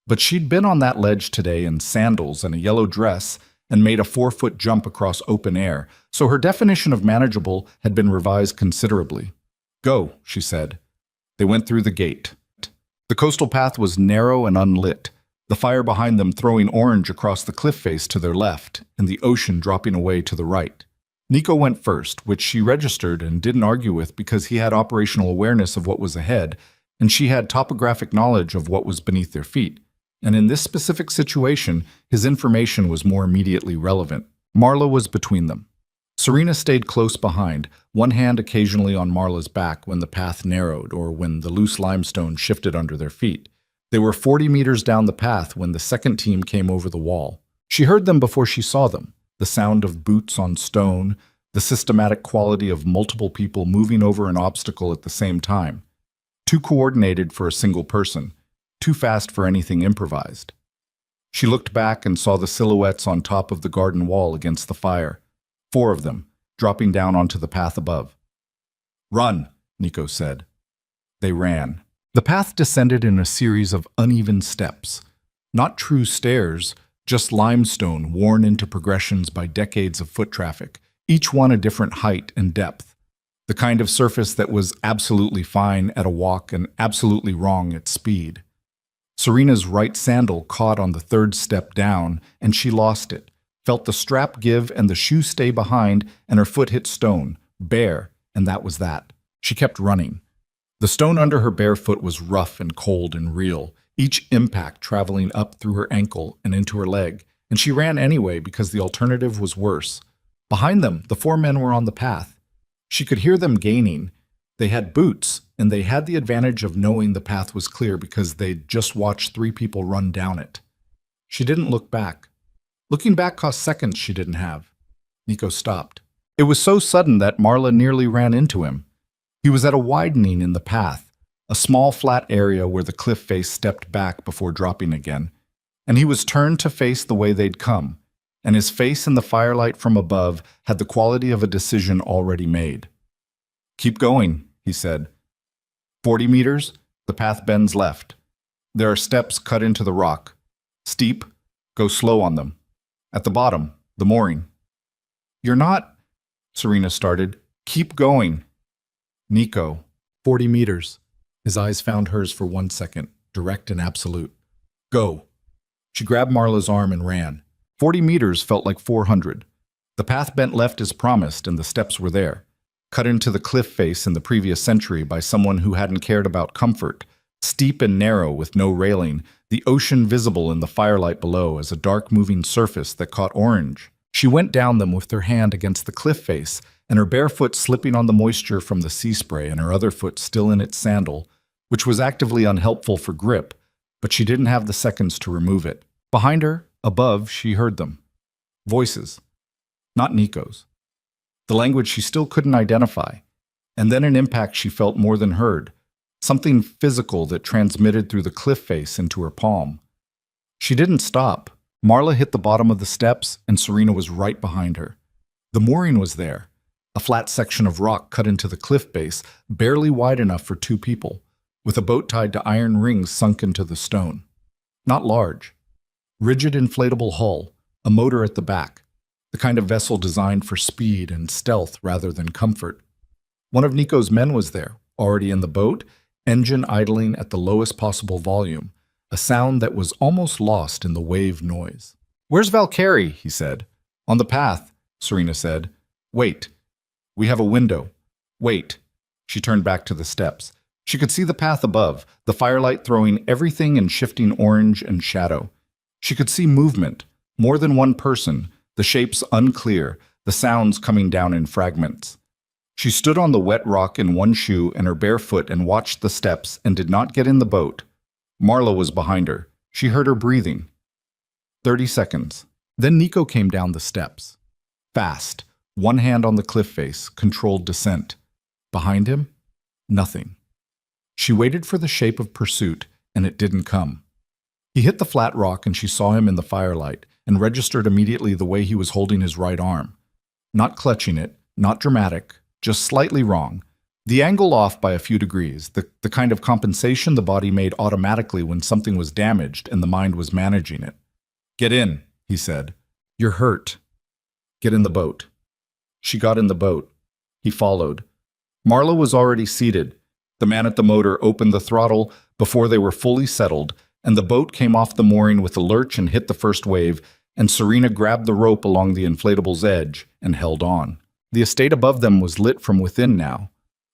But she'd been on that ledge today in sandals and a yellow dress and made a 4-foot jump across open air, so her definition of manageable had been revised considerably. "Go," she said. They went through the gate. The coastal path was narrow and unlit, the fire behind them throwing orange across the cliff face to their left and the ocean dropping away to the right. Nico went first, which she registered and didn't argue with because he had operational awareness of what was ahead, and she had topographic knowledge of what was beneath their feet. And in this specific situation, his information was more immediately relevant. Marla was between them. Serena stayed close behind, one hand occasionally on Marla's back when the path narrowed or when the loose limestone shifted under their feet. They were 40 meters down the path when the second team came over the wall. She heard them before she saw them, the sound of boots on stone, the systematic quality of multiple people moving over an obstacle at the same time. Too coordinated for a single person, too fast for anything improvised. She looked back and saw the silhouettes on top of the garden wall against the fire. 4 of them, dropping down onto the path above. "Run," Nico said. They ran. The path descended in a series of uneven steps. Not true stairs, just limestone worn into progressions by decades of foot traffic, each one a different height and depth. The kind of surface that was absolutely fine at a walk and absolutely wrong at speed. Serena's right sandal caught on the 3rd step down, and she lost it. Felt the strap give and the shoe stay behind, and her foot hit stone, bare, and that was that. She kept running. The stone under her bare foot was rough and cold and real, each impact traveling up through her ankle and into her leg, and she ran anyway because the alternative was worse. Behind them, the 4 men were on the path. She could hear them gaining. They had boots, and they had the advantage of knowing the path was clear because they'd just watched 3 people run down it. She didn't look back. Looking back cost seconds she didn't have. Nico stopped. It was so sudden that Marla nearly ran into him. He was at a widening in the path, a small flat area where the cliff face stepped back before dropping again, and he was turned to face the way they'd come, and his face in the firelight from above had the quality of a decision already made. "Keep going," he said. 40 meters, the path bends left. There are steps cut into the rock. Steep, go slow on them. At the bottom, the mooring. "You're not," Serena started. "Keep going." Nico, 40 meters. His eyes found hers for 1 second, direct and absolute. "Go." She grabbed Marla's arm and ran. 40 meters felt like 400. The path bent left as promised, and the steps were there, cut into the cliff face in the previous century by someone who hadn't cared about comfort. Steep and narrow with no railing, the ocean visible in the firelight below as a dark moving surface that caught orange. She went down them with her hand against the cliff face, and her bare foot slipping on the moisture from the sea spray and her other foot still in its sandal, which was actively unhelpful for grip, but she didn't have the seconds to remove it. Behind her, above, she heard them. Voices. Not Nico's. The language she still couldn't identify. And then an impact she felt more than heard. Something physical that transmitted through the cliff face into her palm. She didn't stop. Marla hit the bottom of the steps, and Serena was right behind her. The mooring was there, a flat section of rock cut into the cliff base, barely wide enough for 2 people, with a boat tied to iron rings sunk into the stone. Not large. Rigid inflatable hull, a motor at the back, the kind of vessel designed for speed and stealth rather than comfort. One of Nico's men was there, already in the boat, engine idling at the lowest possible volume, a sound that was almost lost in the wave noise. "Where's Valkyrie?" he said. "On the path," Serena said. "Wait. We have a window. Wait." She turned back to the steps. She could see the path above, the firelight throwing everything in shifting orange and shadow. She could see movement, more than one person, the shapes unclear, the sounds coming down in fragments. She stood on the wet rock in one shoe and her bare foot and watched the steps and did not get in the boat. Marla was behind her. She heard her breathing. 30 seconds. Then Nico came down the steps. Fast, one hand on the cliff face, controlled descent. Behind him, nothing. She waited for the shape of pursuit, and it didn't come. He hit the flat rock and she saw him in the firelight and registered immediately the way he was holding his right arm. Not clutching it, not dramatic, just slightly wrong. The angle off by a few degrees, the kind of compensation the body made automatically when something was damaged and the mind was managing it. "Get in," he said. "You're hurt. Get in the boat." She got in the boat. He followed. Marla was already seated. The man at the motor opened the throttle before they were fully settled, and the boat came off the mooring with a lurch and hit the first wave, and Serena grabbed the rope along the inflatable's edge and held on. The estate above them was lit from within now.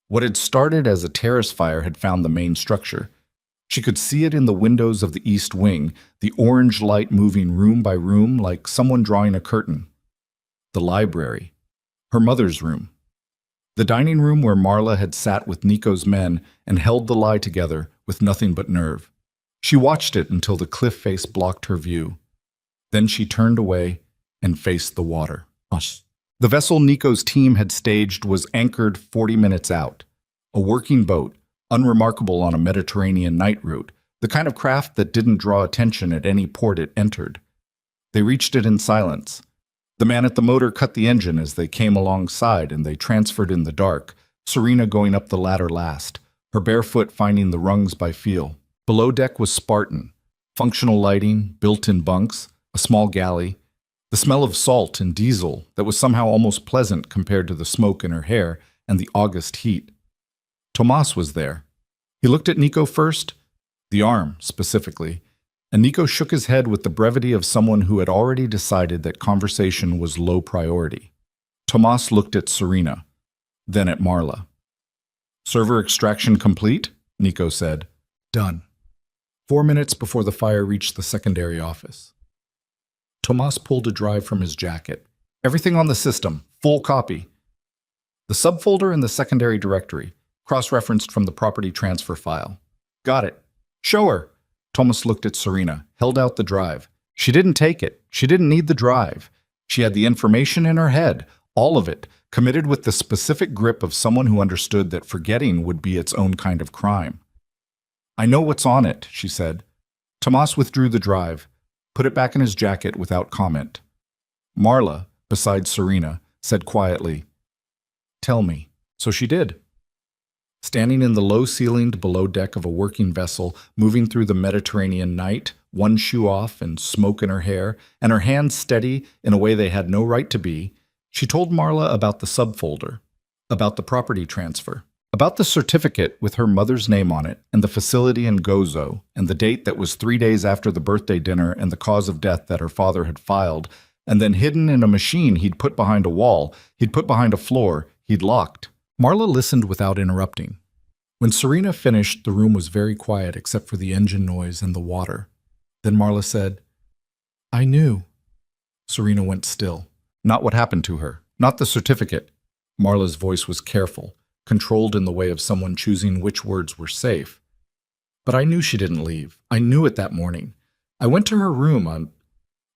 What had started as a terrace fire had found the main structure. She could see it in the windows of the east wing, the orange light moving room by room like someone drawing a curtain. The library. Her mother's room. The dining room where Marla had sat with Nico's men and held the lie together with nothing but nerve. She watched it until the cliff face blocked her view. Then she turned away and faced the water. Hush. The vessel Nico's team had staged was anchored 40 minutes out. A working boat, unremarkable on a Mediterranean night route, the kind of craft that didn't draw attention at any port it entered. They reached it in silence. The man at the motor cut the engine as they came alongside and they transferred in the dark, Serena going up the ladder last, her bare foot finding the rungs by feel. Below deck was Spartan. Functional lighting, built-in bunks, a small galley, the smell of salt and diesel that was somehow almost pleasant compared to the smoke in her hair and the August heat. Tomas was there. He looked at Nico first, the arm specifically, and Nico shook his head with the brevity of someone who had already decided that conversation was low priority. Tomas looked at Serena, then at Marla. "Server extraction complete?" Nico said. "Done." 4 minutes before the fire reached the secondary office. Tomas pulled a drive from his jacket. "Everything on the system, full copy." The subfolder in the secondary directory, cross-referenced from the property transfer file. "Got it. Show her." Tomas looked at Serena, held out the drive. She didn't take it. She didn't need the drive. She had the information in her head, all of it, committed with the specific grip of someone who understood that forgetting would be its own kind of crime. I know what's on it, she said. Tomas withdrew the drive, put it back in his jacket without comment. Marla, beside Serena, said quietly, "Tell me." So she did. Standing in the low-ceilinged below deck of a working vessel, moving through the Mediterranean night, one shoe off and smoke in her hair, and her hands steady in a way they had no right to be, she told Marla about the subfolder, about the property transfer, about the certificate with her mother's name on it, and the facility in Gozo, and the date that was 3 days after the birthday dinner and the cause of death that her father had filed, and then hidden in a machine he'd put behind a wall, he'd put behind a floor, he'd locked. Marla listened without interrupting. When Serena finished, the room was very quiet except for the engine noise and the water. Then Marla said, "I knew." Serena went still. Not what happened to her, not the certificate. Marla's voice was careful, controlled in the way of someone choosing which words were safe. "But I knew she didn't leave. I knew it that morning. I went to her room.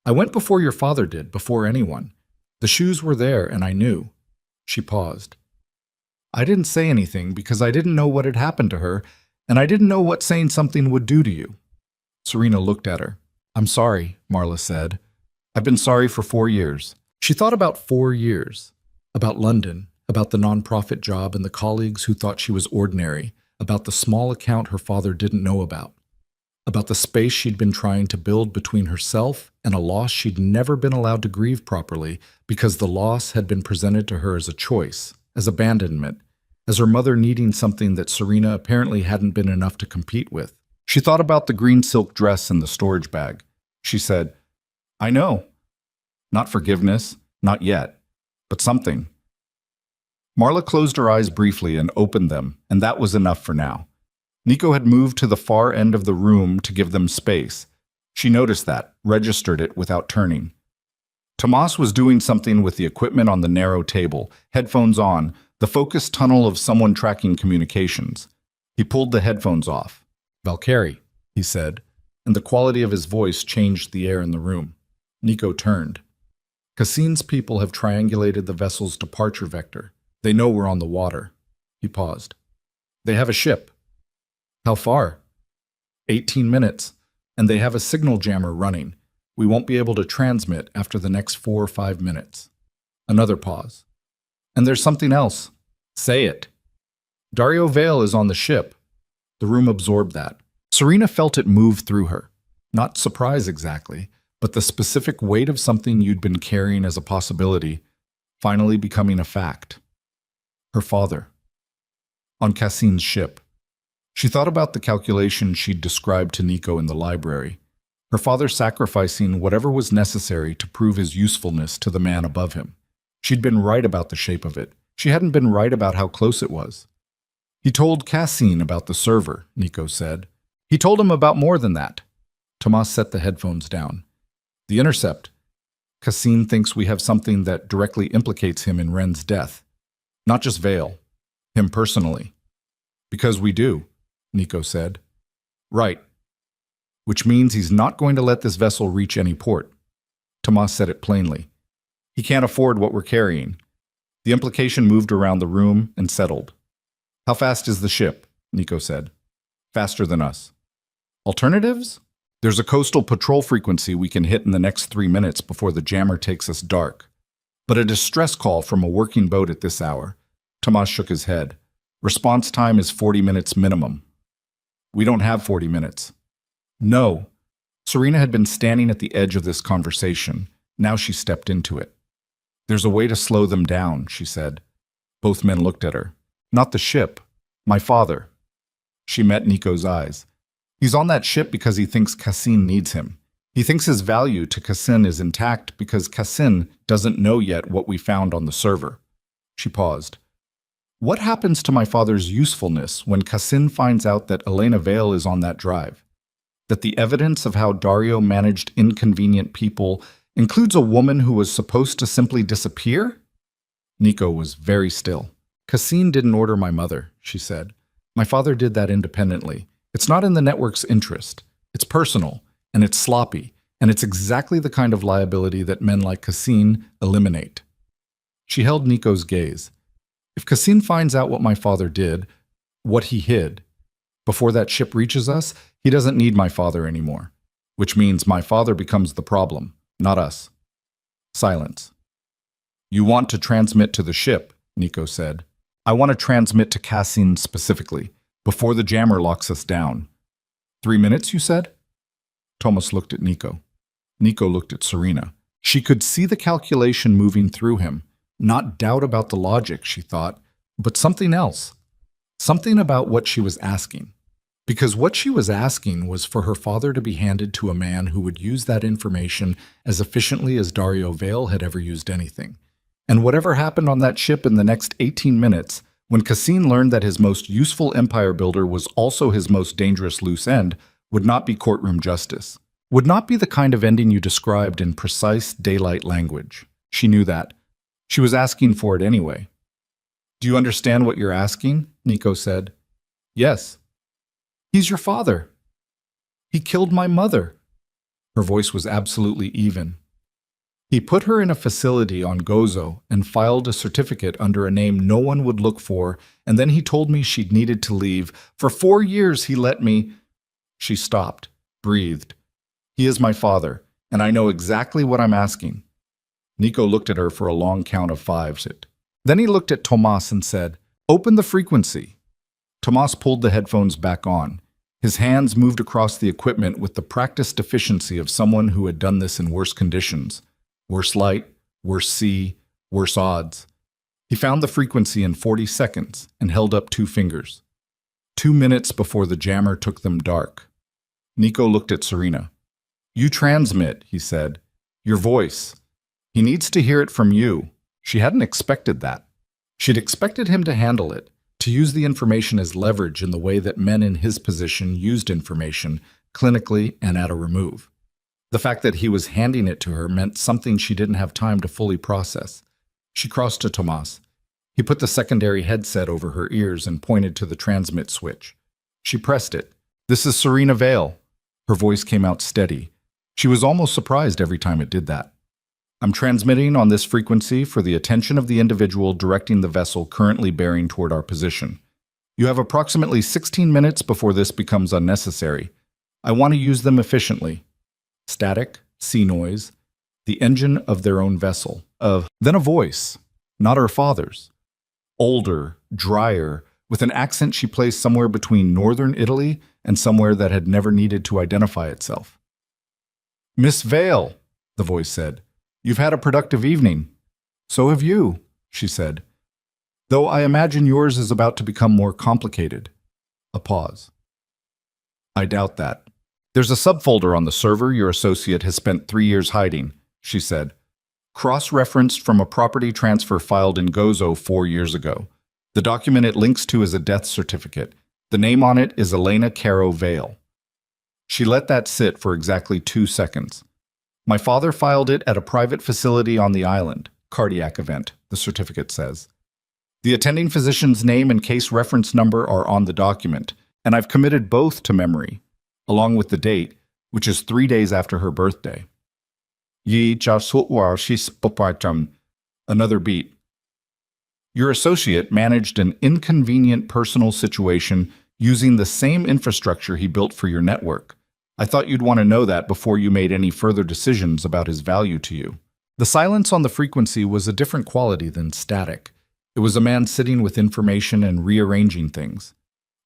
I went before your father did, before anyone. The shoes were there, and I knew." She paused. "I didn't say anything because I didn't know what had happened to her, and I didn't know what saying something would do to you." Serena looked at her. "I'm sorry," Marla said. "I've been sorry for 4 years." She thought about 4 years, about London, about the nonprofit job and the colleagues who thought she was ordinary, about the small account her father didn't know about the space she'd been trying to build between herself and a loss she'd never been allowed to grieve properly because the loss had been presented to her as a choice, as abandonment, as her mother needing something that Serena apparently hadn't been enough to compete with. She thought about the green silk dress and the storage bag. She said, "I know. Not forgiveness, not yet, but something." Marla closed her eyes briefly and opened them, and that was enough for now. Nico had moved to the far end of the room to give them space. She noticed that, registered it without turning. Tomas was doing something with the equipment on the narrow table, headphones on, the focused tunnel of someone tracking communications. He pulled the headphones off. "Valkyrie," he said, and the quality of his voice changed the air in the room. Nico turned. "Cassine's people have triangulated the vessel's departure vector. They know we're on the water." He paused. "They have a ship." "How far?" 18 minutes, and they have a signal jammer running. We won't be able to transmit after the next 4 or 5 minutes. Another pause. "And there's something else." "Say it." "Dario Vale is on the ship." The room absorbed that. Serena felt it move through her. Not surprise exactly, but the specific weight of something you'd been carrying as a possibility, finally becoming a fact. Her father. On Cassine's ship. She thought about the calculation she'd described to Nico in the library. Her father sacrificing whatever was necessary to prove his usefulness to the man above him. She'd been right about the shape of it. She hadn't been right about how close it was. "He told Cassine about the server," Nico said. "He told him about more than that." Tomas set the headphones down. "The intercept. Cassine thinks we have something that directly implicates him in Ren's death. Not just Vale. Him personally." "Because we do," Nico said. "Right. Which means he's not going to let this vessel reach any port." Tomas said it plainly. "He can't afford what we're carrying." The implication moved around the room and settled. "How fast is the ship?" Nico said. "Faster than us." "Alternatives?" "There's a coastal patrol frequency we can hit in the next 3 minutes before the jammer takes us dark. But a distress call from a working boat at this hour." Tomas shook his head. "Response time is 40 minutes minimum." "We don't have 40 minutes." "No." Serena had been standing at the edge of this conversation. Now she stepped into it. "There's a way to slow them down," she said. Both men looked at her. "Not the ship. My father." She met Nico's eyes. "He's on that ship because he thinks Cassine needs him. He thinks his value to Cassine is intact because Cassine doesn't know yet what we found on the server." She paused. "What happens to my father's usefulness when Cassine finds out that Elena Vale is on that drive? That the evidence of how Dario managed inconvenient people includes a woman who was supposed to simply disappear?" Nico was very still. "Cassine didn't order my mother," she said. "My father did that independently. It's not in the network's interest. It's personal, and it's sloppy, And it's exactly the kind of liability that men like Cassine eliminate. She held Nico's gaze. If Cassine finds out what my father did, what he hid, before that ship reaches us, he doesn't need my father anymore. Which means my father becomes the problem, not us. Silence. You want to transmit to the ship, Nico said. I want to transmit to Cassine specifically, before the jammer locks us down. 3 minutes, you said? Thomas looked at Nico. Nico looked at Serena. She could see the calculation moving through him. Not doubt about the logic, she thought, but something else. Something about what she was asking. Because what she was asking was for her father to be handed to a man who would use that information as efficiently as Dario Vale had ever used anything. And whatever happened on that ship in the next 18 minutes, when Cassine learned that his most useful empire builder was also his most dangerous loose end, would not be courtroom justice. Would not be the kind of ending you described in precise daylight language. She knew that. She was asking for it anyway. Do you understand what you're asking? Nico said. Yes. He's your father. He killed my mother. Her voice was absolutely even. He put her in a facility on Gozo and filed a certificate under a name no one would look for, and then he told me she'd needed to leave. For 4 years he let me... She stopped, breathed. He is my father, and I know exactly what I'm asking. Nico looked at her for a long count of 5s. Then he looked at Tomas and said, Open the frequency. Tomas pulled the headphones back on. His hands moved across the equipment with the practiced efficiency of someone who had done this in worse conditions. Worse light, worse sea, worse odds. He found the frequency in 40 seconds and held up 2 fingers. 2 minutes before the jammer took them dark. Nico looked at Serena. You transmit, he said. Your voice. He needs to hear it from you. She hadn't expected that. She'd expected him to handle it, to use the information as leverage in the way that men in his position used information, clinically and at a remove. The fact that he was handing it to her meant something she didn't have time to fully process. She crossed to Tomas. He put the secondary headset over her ears and pointed to the transmit switch. She pressed it. This is Serena Vale. Her voice came out steady. She was almost surprised every time it did that. I'm transmitting on this frequency for the attention of the individual directing the vessel currently bearing toward our position. You have approximately 16 minutes before this becomes unnecessary. I want to use them efficiently. Static, sea noise, the engine of their own vessel. Then a voice, not her father's. Older, drier, with an accent she placed somewhere between northern Italy and somewhere that had never needed to identify itself. Miss Vale, the voice said. You've had a productive evening. So have you, she said. Though I imagine yours is about to become more complicated. A pause. I doubt that. There's a subfolder on the server your associate has spent 3 years hiding, she said. Cross-referenced from a property transfer filed in Gozo 4 years ago. The document it links to is a death certificate. The name on it is Elena Caro Vale. She let that sit for exactly 2 seconds. My father filed it at a private facility on the island. Cardiac event, the certificate says. The attending physician's name and case reference number are on the document, and I've committed both to memory, along with the date, which is 3 days after her birthday. Another beat. Your associate managed an inconvenient personal situation using the same infrastructure he built for your network. I thought you'd want to know that before you made any further decisions about his value to you. The silence on the frequency was a different quality than static. It was a man sitting with information and rearranging things.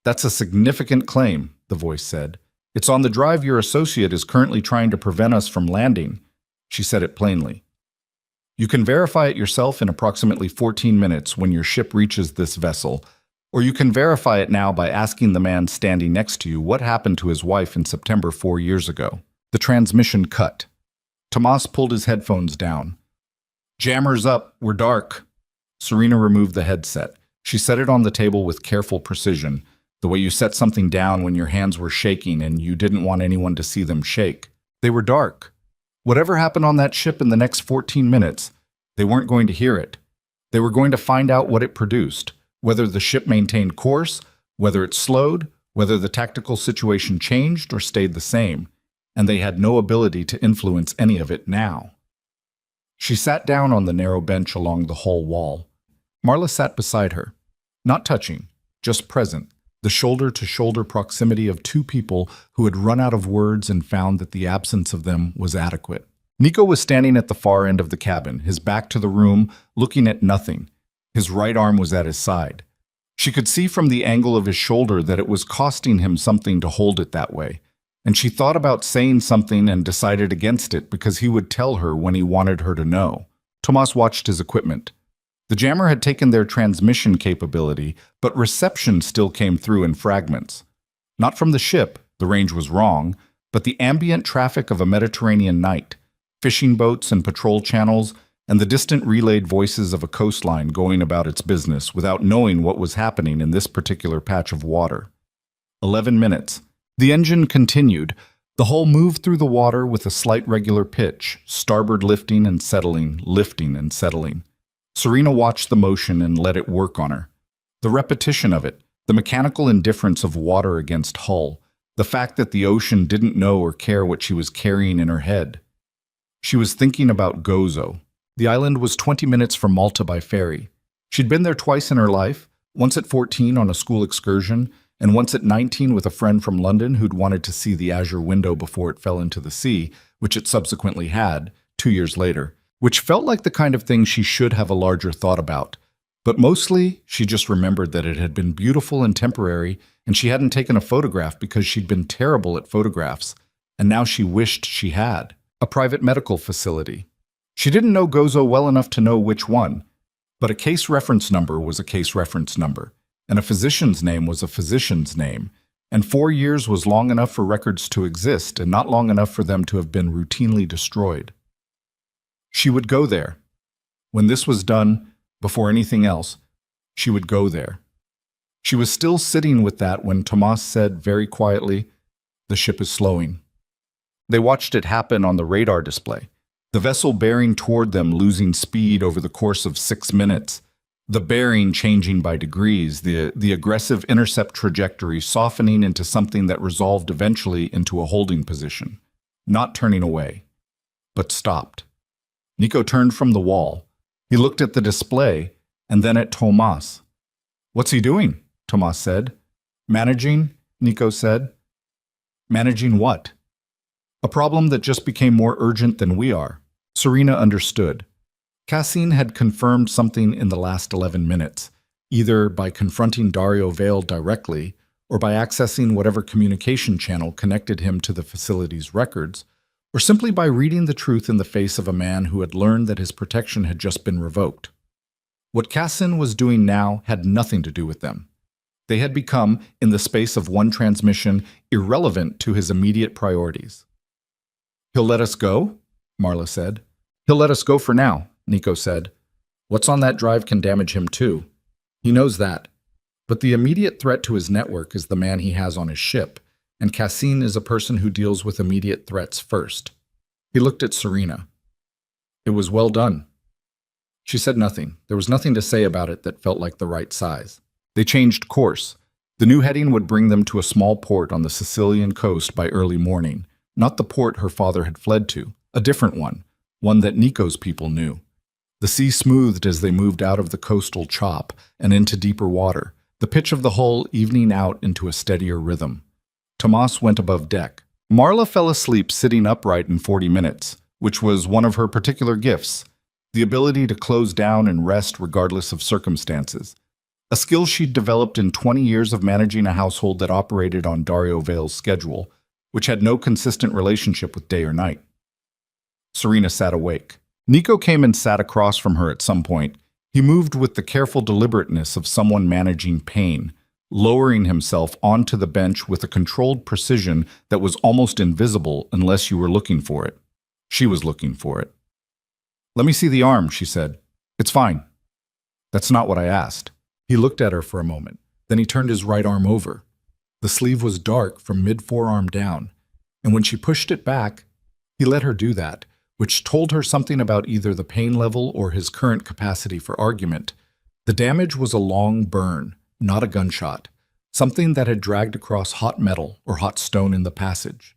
That's a significant claim, the voice said. It's on the drive your associate is currently trying to prevent us from landing. She said it plainly. You can verify it yourself in approximately 14 minutes when your ship reaches this vessel, or you can verify it now by asking the man standing next to you what happened to his wife in September 4 years ago. The transmission cut. Tomas pulled his headphones down. Jammers up, we're dark. Serena removed the headset. She set it on the table with careful precision, the way you set something down when your hands were shaking and you didn't want anyone to see them shake. They were dark. Whatever happened on that ship in the next 14 minutes, they weren't going to hear it. They were going to find out what it produced, whether the ship maintained course, whether it slowed, whether the tactical situation changed or stayed the same. and they had no ability to influence any of it now. She sat down on the narrow bench along the hall wall. Marla sat beside her, not touching, just present, the shoulder-to-shoulder proximity of two people who had run out of words and found that the absence of them was adequate. Nico was standing at the far end of the cabin, his back to the room, looking at nothing. His right arm was at his side. She could see from the angle of his shoulder that it was costing him something to hold it that way, and she thought about saying something and decided against it because he would tell her when he wanted her to know. Tomas watched his equipment. The jammer had taken their transmission capability, but reception still came through in fragments. Not from the ship, the range was wrong, but the ambient traffic of a Mediterranean night, fishing boats and patrol channels, and the distant relayed voices of a coastline going about its business without knowing what was happening in this particular patch of water. 11 minutes. The engine continued. The hull moved through the water with a slight regular pitch, starboard lifting and settling, lifting and settling. Serena watched the motion and let it work on her. The repetition of it, the mechanical indifference of water against hull, the fact that the ocean didn't know or care what she was carrying in her head. She was thinking about Gozo. The island was 20 minutes from Malta by ferry. She'd been there twice in her life, once at 14 on a school excursion, and once at 19 with a friend from London who'd wanted to see the azure window before it fell into the sea, which it subsequently had, 2 years later, which felt like the kind of thing she should have a larger thought about. But mostly, she just remembered that it had been beautiful and temporary, and she hadn't taken a photograph because she'd been terrible at photographs, and now she wished she had. A private medical facility. She didn't know Gozo well enough to know which one, but a case reference number was a case reference number, and a physician's name was a physician's name, and 4 years was long enough for records to exist and not long enough for them to have been routinely destroyed. She would go there. When this was done, before anything else, she would go there. She was still sitting with that when Tomas said very quietly, "The ship is slowing." They watched it happen on the radar display, the vessel bearing toward them losing speed over the course of 6 minutes, the bearing changing by degrees, the aggressive intercept trajectory softening into something that resolved eventually into a holding position, not turning away, but stopped. Nico turned from the wall. He looked at the display and then at Tomas. "What's he doing?" Tomas said. "Managing," Nico said. "Managing what?" "A problem that just became more urgent than we are." Serena understood. Cassin had confirmed something in the last 11 minutes, either by confronting Dario Vale directly or by accessing whatever communication channel connected him to the facility's records, or simply by reading the truth in the face of a man who had learned that his protection had just been revoked. What Cassin was doing now had nothing to do with them. They had become, in the space of one transmission, irrelevant to his immediate priorities. "He'll let us go?" Marla said. "He'll let us go for now," Nico said. "What's on that drive can damage him too. He knows that. But the immediate threat to his network is the man he has on his ship, and Cassin is a person who deals with immediate threats first." He looked at Serena. "It was well done." She said nothing. There was nothing to say about it that felt like the right size. They changed course. The new heading would bring them to a small port on the Sicilian coast by early morning, not the port her father had fled to, a different one that Nico's people knew. The sea smoothed as they moved out of the coastal chop and into deeper water, the pitch of the hull evening out into a steadier rhythm. Tomas went above deck. Marla fell asleep sitting upright in 40 minutes, which was one of her particular gifts, the ability to close down and rest regardless of circumstances, a skill she'd developed in 20 years of managing a household that operated on Dario Vale's schedule, which had no consistent relationship with day or night. Serena sat awake. Nico came and sat across from her at some point. He moved with the careful deliberateness of someone managing pain, lowering himself onto the bench with a controlled precision that was almost invisible unless you were looking for it. She was looking for it. "Let me see the arm," she said. "It's fine." "That's not what I asked." He looked at her for a moment. Then he turned his right arm over. The sleeve was dark from mid-forearm down, and when she pushed it back, he let her do that, which told her something about either the pain level or his current capacity for argument. The damage was a long burn, not a gunshot, something that had dragged across hot metal or hot stone in the passage.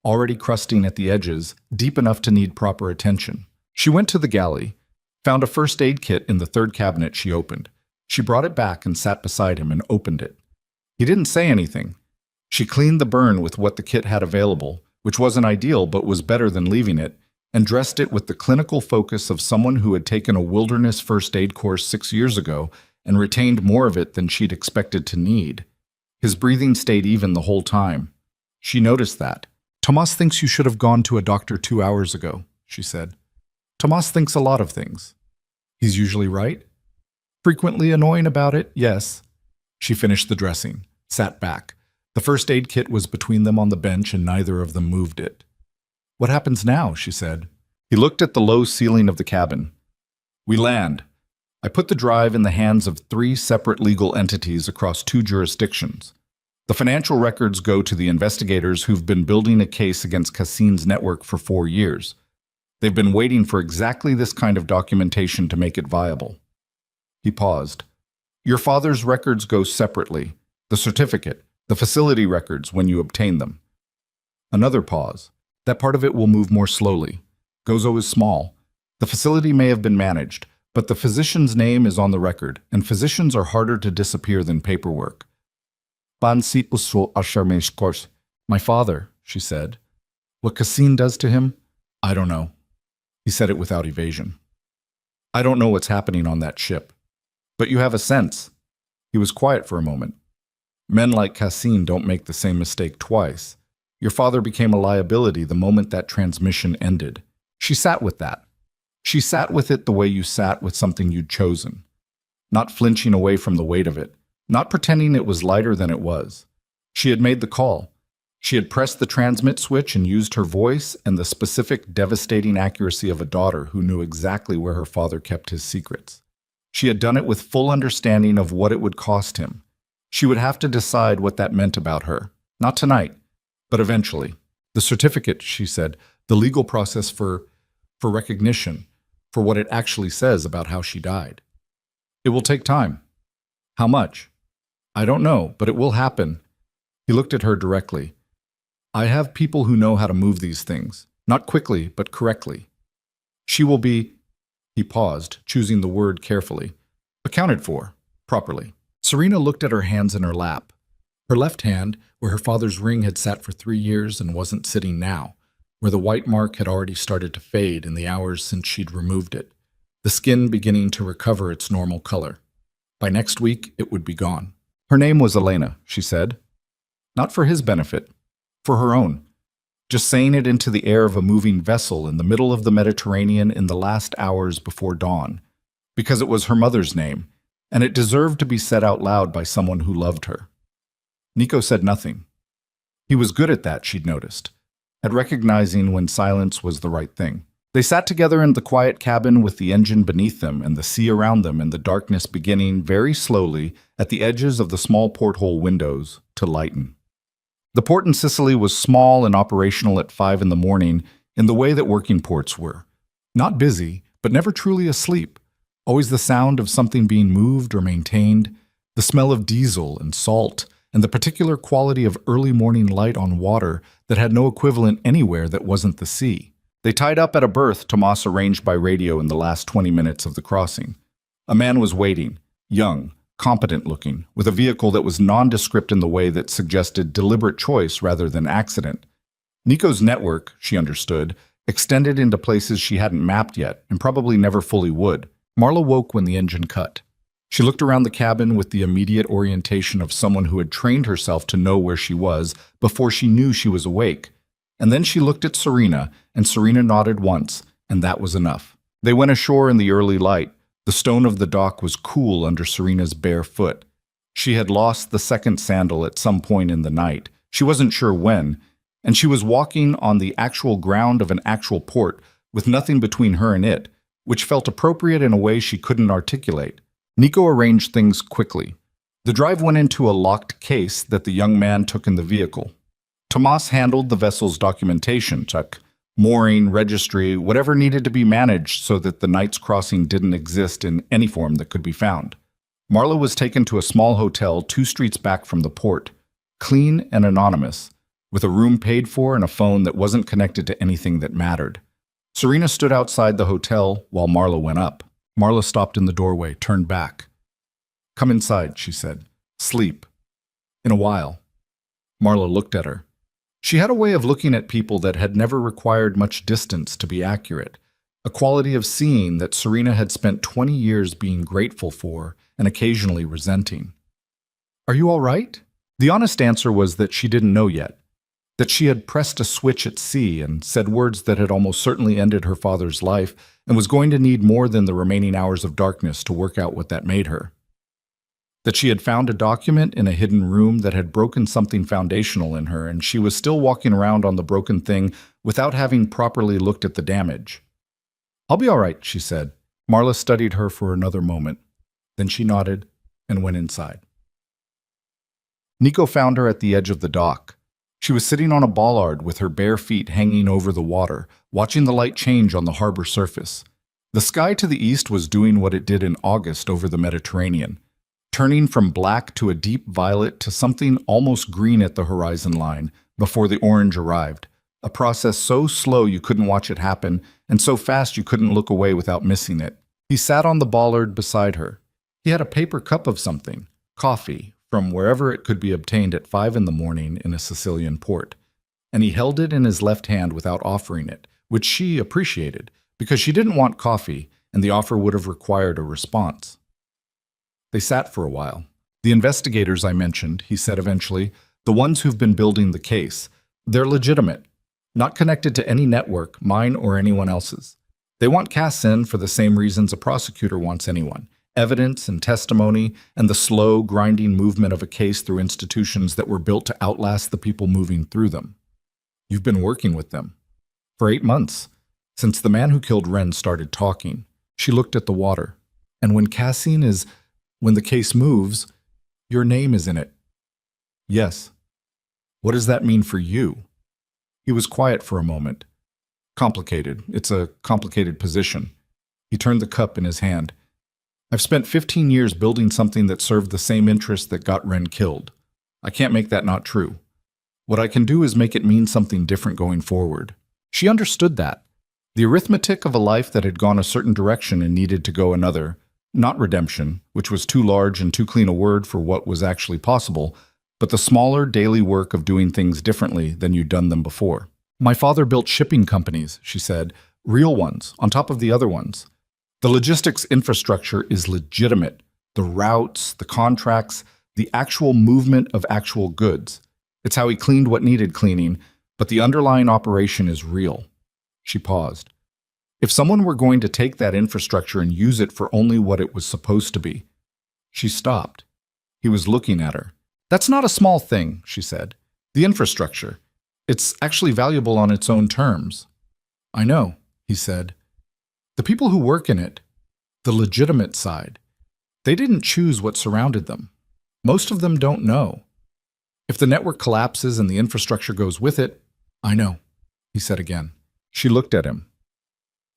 already crusting at the edges, deep enough to need proper attention. She went to the galley, found a first aid kit in the third cabinet she opened. She brought it back and sat beside him and opened it. He didn't say anything. She cleaned the burn with what the kit had available, which wasn't ideal but was better than leaving it, and dressed it with the clinical focus of someone who had taken a wilderness first aid course 6 years ago and retained more of it than she'd expected to need. His breathing stayed even the whole time. She noticed that. "Tomas thinks you should have gone to a doctor 2 hours ago," she said. "Tomas thinks a lot of things. He's usually right. Frequently annoying about it, yes." She finished the dressing, sat back. The first aid kit was between them on the bench and neither of them moved it. "What happens now?" she said. He looked at the low ceiling of the cabin. "We land. I put the drive in the hands of 3 separate legal entities across 2 jurisdictions. The financial records go to the investigators who've been building a case against Cassin's network for 4 years. They've been waiting for exactly this kind of documentation to make it viable." He paused. "Your father's records go separately. The certificate, the facility records when you obtain them." Another pause. "That part of it will move more slowly. Gozo is small. The facility may have been managed, but the physician's name is on the record, and physicians are harder to disappear than paperwork." "My father," she said. "What Cassin does to him? I don't know." He said it without evasion. "I don't know what's happening on that ship. But you have a sense." He was quiet for a moment. "Men like Cassin don't make the same mistake twice. Your father became a liability the moment that transmission ended." She sat with that. She sat with it the way you sat with something you'd chosen. Not flinching away from the weight of it. Not pretending it was lighter than it was. She had made the call. She had pressed the transmit switch and used her voice and the specific, devastating accuracy of a daughter who knew exactly where her father kept his secrets. She had done it with full understanding of what it would cost him. She would have to decide what that meant about her. Not tonight, but eventually. "The certificate," she said, "the legal process for recognition, for what it actually says about how she died. It will take time." "How much?" "I don't know, but it will happen." He looked at her directly. "I have people who know how to move these things. Not quickly, but correctly. She will be—" He paused, choosing the word carefully. "Accounted for, properly." Serena looked at her hands in her lap. Her left hand, where her father's ring had sat for 3 years and wasn't sitting now, where the white mark had already started to fade in the hours since she'd removed it, the skin beginning to recover its normal color. By next week, it would be gone. Her name was Elena, she said. Not for his benefit, for her own. Just saying it into the air of a moving vessel in the middle of the Mediterranean in the last hours before dawn, because it was her mother's name, and it deserved to be said out loud by someone who loved her. Nico said nothing. He was good at that, she'd noticed, at recognizing when silence was the right thing. They sat together in the quiet cabin with the engine beneath them and the sea around them and the darkness beginning very slowly at the edges of the small porthole windows to lighten. The port in Sicily was small and operational at 5 in the morning in the way that working ports were. Not busy, but never truly asleep. Always the sound of something being moved or maintained, the smell of diesel and salt, and the particular quality of early morning light on water that had no equivalent anywhere that wasn't the sea. They tied up at a berth Tomas arranged by radio in the last 20 minutes of the crossing. A man was waiting, young, competent-looking, with a vehicle that was nondescript in the way that suggested deliberate choice rather than accident. Nico's network, she understood, extended into places she hadn't mapped yet and probably never fully would. Marla woke when the engine cut. She looked around the cabin with the immediate orientation of someone who had trained herself to know where she was before she knew she was awake. And then she looked at Serena, and Serena nodded once, and that was enough. They went ashore in the early light. The stone of the dock was cool under Serena's bare foot. She had lost the second sandal at some point in the night. She wasn't sure when, and she was walking on the actual ground of an actual port with nothing between her and it, which felt appropriate in a way she couldn't articulate. Nico arranged things quickly. The drive went into a locked case that the young man took in the vehicle. Tomas handled the vessel's documentation, check, mooring, registry, whatever needed to be managed so that the night's crossing didn't exist in any form that could be found. Marla was taken to a small hotel 2 streets back from the port, clean and anonymous, with a room paid for and a phone that wasn't connected to anything that mattered. Serena stood outside the hotel while Marla went up. Marla stopped in the doorway, turned back. "Come inside," she said. "Sleep. In a while." Marla looked at her. She had a way of looking at people that had never required much distance to be accurate, a quality of seeing that Serena had spent 20 years being grateful for and occasionally resenting. "Are you all right?" The honest answer was that she didn't know yet, that she had pressed a switch at sea and said words that had almost certainly ended her father's life and was going to need more than the remaining hours of darkness to work out what that made her. That she had found a document in a hidden room that had broken something foundational in her, and she was still walking around on the broken thing without having properly looked at the damage. "I'll be all right," she said. Marla studied her for another moment. Then she nodded and went inside. Nico found her at the edge of the dock. She was sitting on a bollard with her bare feet hanging over the water, watching the light change on the harbor surface. The sky to the east was doing what it did in August over the Mediterranean, turning from black to a deep violet to something almost green at the horizon line before the orange arrived, a process so slow you couldn't watch it happen and so fast you couldn't look away without missing it. He sat on the bollard beside her. He had a paper cup of something, coffee, from wherever it could be obtained at 5 in the morning in a Sicilian port, and he held it in his left hand without offering it, which she appreciated, because she didn't want coffee, and the offer would have required a response. They sat for a while. "The investigators I mentioned," he said eventually, "the ones who've been building the case, they're legitimate, not connected to any network, mine or anyone else's. They want Cass in for the same reasons a prosecutor wants anyone: evidence and testimony, and the slow, grinding movement of a case through institutions that were built to outlast the people moving through them. You've been working with them for 8 months, since the man who killed Wren started talking." She looked at the water. "And when when the case moves, your name is in it." "Yes." "What does that mean for you?" He was quiet for a moment. "Complicated. It's a complicated position." He turned the cup in his hand. "I've spent 15 years building something that served the same interest that got Wren killed. I can't make that not true. What I can do is make it mean something different going forward." She understood that. The arithmetic of a life that had gone a certain direction and needed to go another, not redemption, which was too large and too clean a word for what was actually possible, but the smaller daily work of doing things differently than you'd done them before. "My father built shipping companies," she said, "real ones, on top of the other ones. The logistics infrastructure is legitimate. The routes, the contracts, the actual movement of actual goods. It's how he cleaned what needed cleaning, but the underlying operation is real." She paused. "If someone were going to take that infrastructure and use it for only what it was supposed to be..." She stopped. He was looking at her. "That's not a small thing," she said. "The infrastructure. It's actually valuable on its own terms." "I know," he said. "The people who work in it, the legitimate side, they didn't choose what surrounded them. Most of them don't know. If the network collapses and the infrastructure goes with it..." "I know," he said again. She looked at him.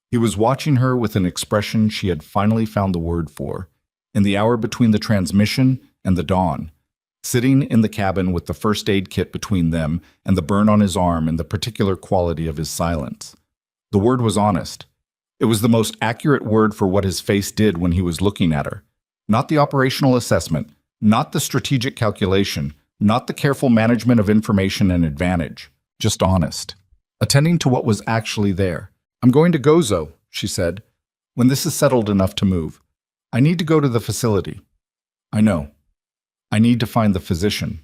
He was watching her with an expression she had finally found the word for, in the hour between the transmission and the dawn, sitting in the cabin with the first aid kit between them and the burn on his arm and the particular quality of his silence. The word was honest. It was the most accurate word for what his face did when he was looking at her. Not the operational assessment, not the strategic calculation, not the careful management of information and advantage. Just honest. Attending to what was actually there. "I'm going to Gozo," she said, "when this is settled enough to move. I need to go to the facility." "I know. I need to find the physician."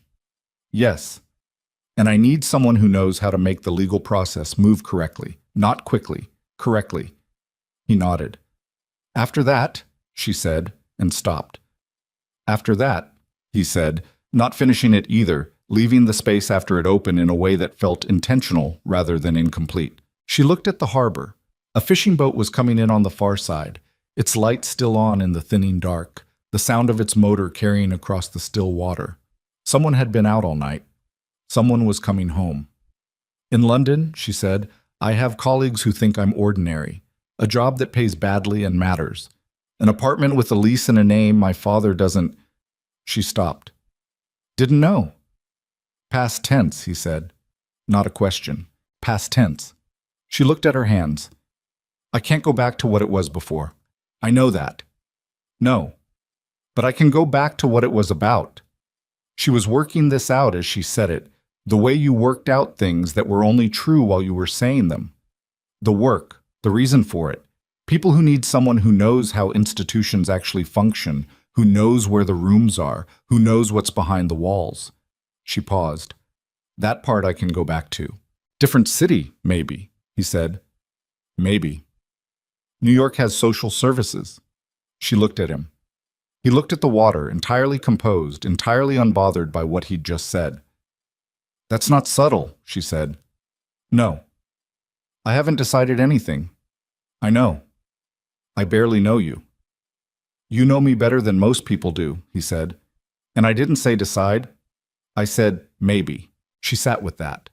"Yes. And I need someone who knows how to make the legal process move correctly, not quickly, correctly." He nodded. "After that," she said, and stopped. "After that," he said, not finishing it either, leaving the space after it open in a way that felt intentional rather than incomplete. She looked at the harbor. A fishing boat was coming in on the far side, its light still on in the thinning dark, the sound of its motor carrying across the still water. Someone had been out all night. Someone was coming home. "In London," she said, "I have colleagues who think I'm ordinary. A job that pays badly and matters. An apartment with a lease and a name my father doesn't..." She stopped. "Didn't know." "Past tense," he said. Not a question. Past tense. She looked at her hands. I can't go back to what it was before. I know that. No. But I can go back to what it was about. She was working this out as she said it, the way you worked out things that were only true while you were saying them. The work, the reason for it. People who need someone who knows how institutions actually function, who knows where the rooms are, who knows what's behind the walls. She paused. That part I can go back to. Different city, maybe, he said. Maybe. New York has social services. She looked at him. He looked at the water, entirely composed, entirely unbothered by what he'd just said. That's not subtle, she said. No. I haven't decided anything. I know. I barely know you. You know me better than most people do, he said. And I didn't say decide. I said maybe. She sat with that.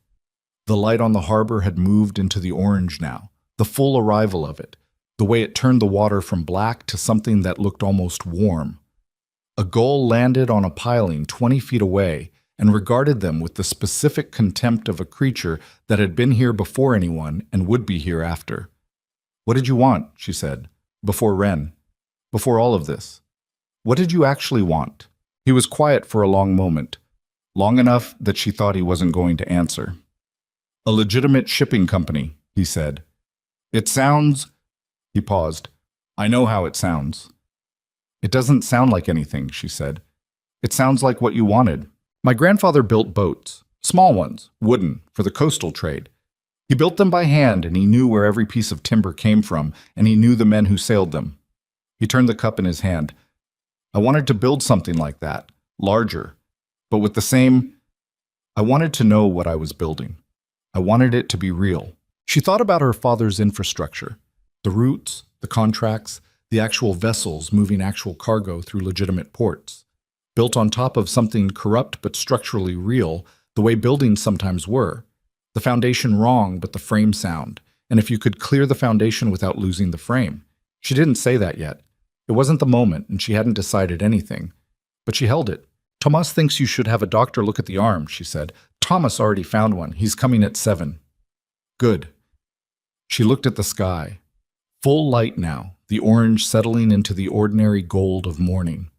The light on the harbor had moved into the orange now, the full arrival of it, the way it turned the water from black to something that looked almost warm. A gull landed on a piling 20 feet away and regarded them with the specific contempt of a creature that had been here before anyone and would be here after. What did you want, she said, before Wren, before all of this? What did you actually want? He was quiet for a long moment, long enough that she thought he wasn't going to answer. A legitimate shipping company, he said. It sounds... He paused. I know how it sounds. It doesn't sound like anything, she said. It sounds like what you wanted. My grandfather built boats, small ones, wooden, for the coastal trade. He built them by hand, and he knew where every piece of timber came from, and he knew the men who sailed them. He turned the cup in his hand. I wanted to build something like that, larger, but with the same... I wanted to know what I was building. I wanted it to be real. She thought about her father's infrastructure, the routes, the contracts, the actual vessels moving actual cargo through legitimate ports, built on top of something corrupt but structurally real, the way buildings sometimes were. The foundation wrong, but the frame sound, and if you could clear the foundation without losing the frame. She didn't say that yet. It wasn't the moment, and she hadn't decided anything. But she held it. Thomas thinks you should have a doctor look at the arm, she said. Thomas already found one. He's coming at 7. Good. She looked at the sky. Full light now, the orange settling into the ordinary gold of morning.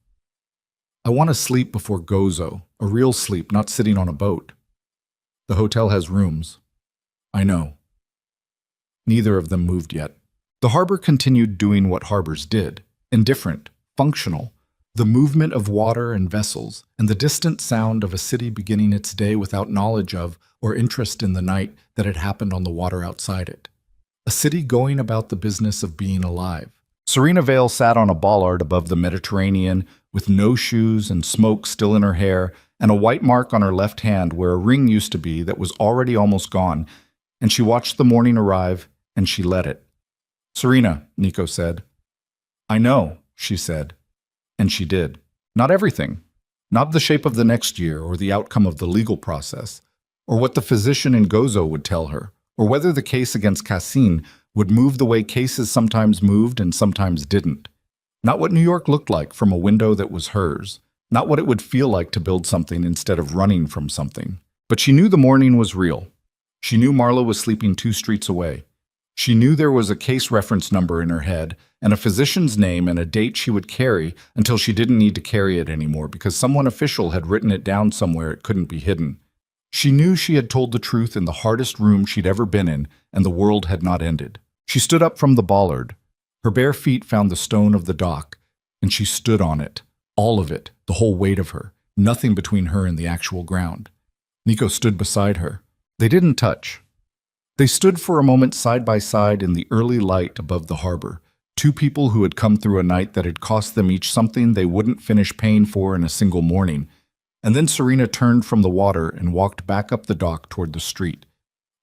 I want to sleep before Gozo, a real sleep, not sitting on a boat. The hotel has rooms. I know. Neither of them moved yet. The harbor continued doing what harbors did, indifferent, functional, the movement of water and vessels, and the distant sound of a city beginning its day without knowledge of or interest in the night that had happened on the water outside it. A city going about the business of being alive. Serena Vale sat on a bollard above the Mediterranean with no shoes and smoke still in her hair and a white mark on her left hand where a ring used to be that was already almost gone, and she watched the morning arrive and she let it. Serena, Nico said. I know, she said. And she did. Not everything. Not the shape of the next year or the outcome of the legal process, or what the physician in Gozo would tell her, or whether the case against Cassine would move the way cases sometimes moved and sometimes didn't. Not what New York looked like from a window that was hers, not what it would feel like to build something instead of running from something. But she knew the morning was real. She knew Marla was sleeping 2 streets away. She knew there was a case reference number in her head and a physician's name and a date she would carry until she didn't need to carry it anymore because someone official had written it down somewhere it couldn't be hidden. She knew she had told the truth in the hardest room she'd ever been in, and the world had not ended. She stood up from the bollard. Her bare feet found the stone of the dock, and she stood on it, all of it, the whole weight of her, nothing between her and the actual ground. Nico stood beside her. They didn't touch. They stood for a moment side by side in the early light above the harbor, 2 people who had come through a night that had cost them each something they wouldn't finish paying for in a single morning. And then Serena turned from the water and walked back up the dock toward the street.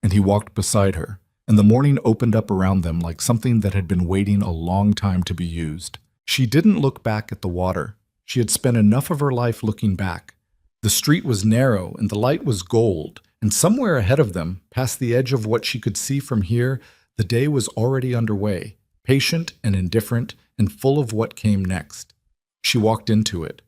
And he walked beside her, and the morning opened up around them like something that had been waiting a long time to be used. She didn't look back at the water. She had spent enough of her life looking back. The street was narrow, and the light was gold, and somewhere ahead of them, past the edge of what she could see from here, the day was already underway, patient and indifferent and full of what came next. She walked into it.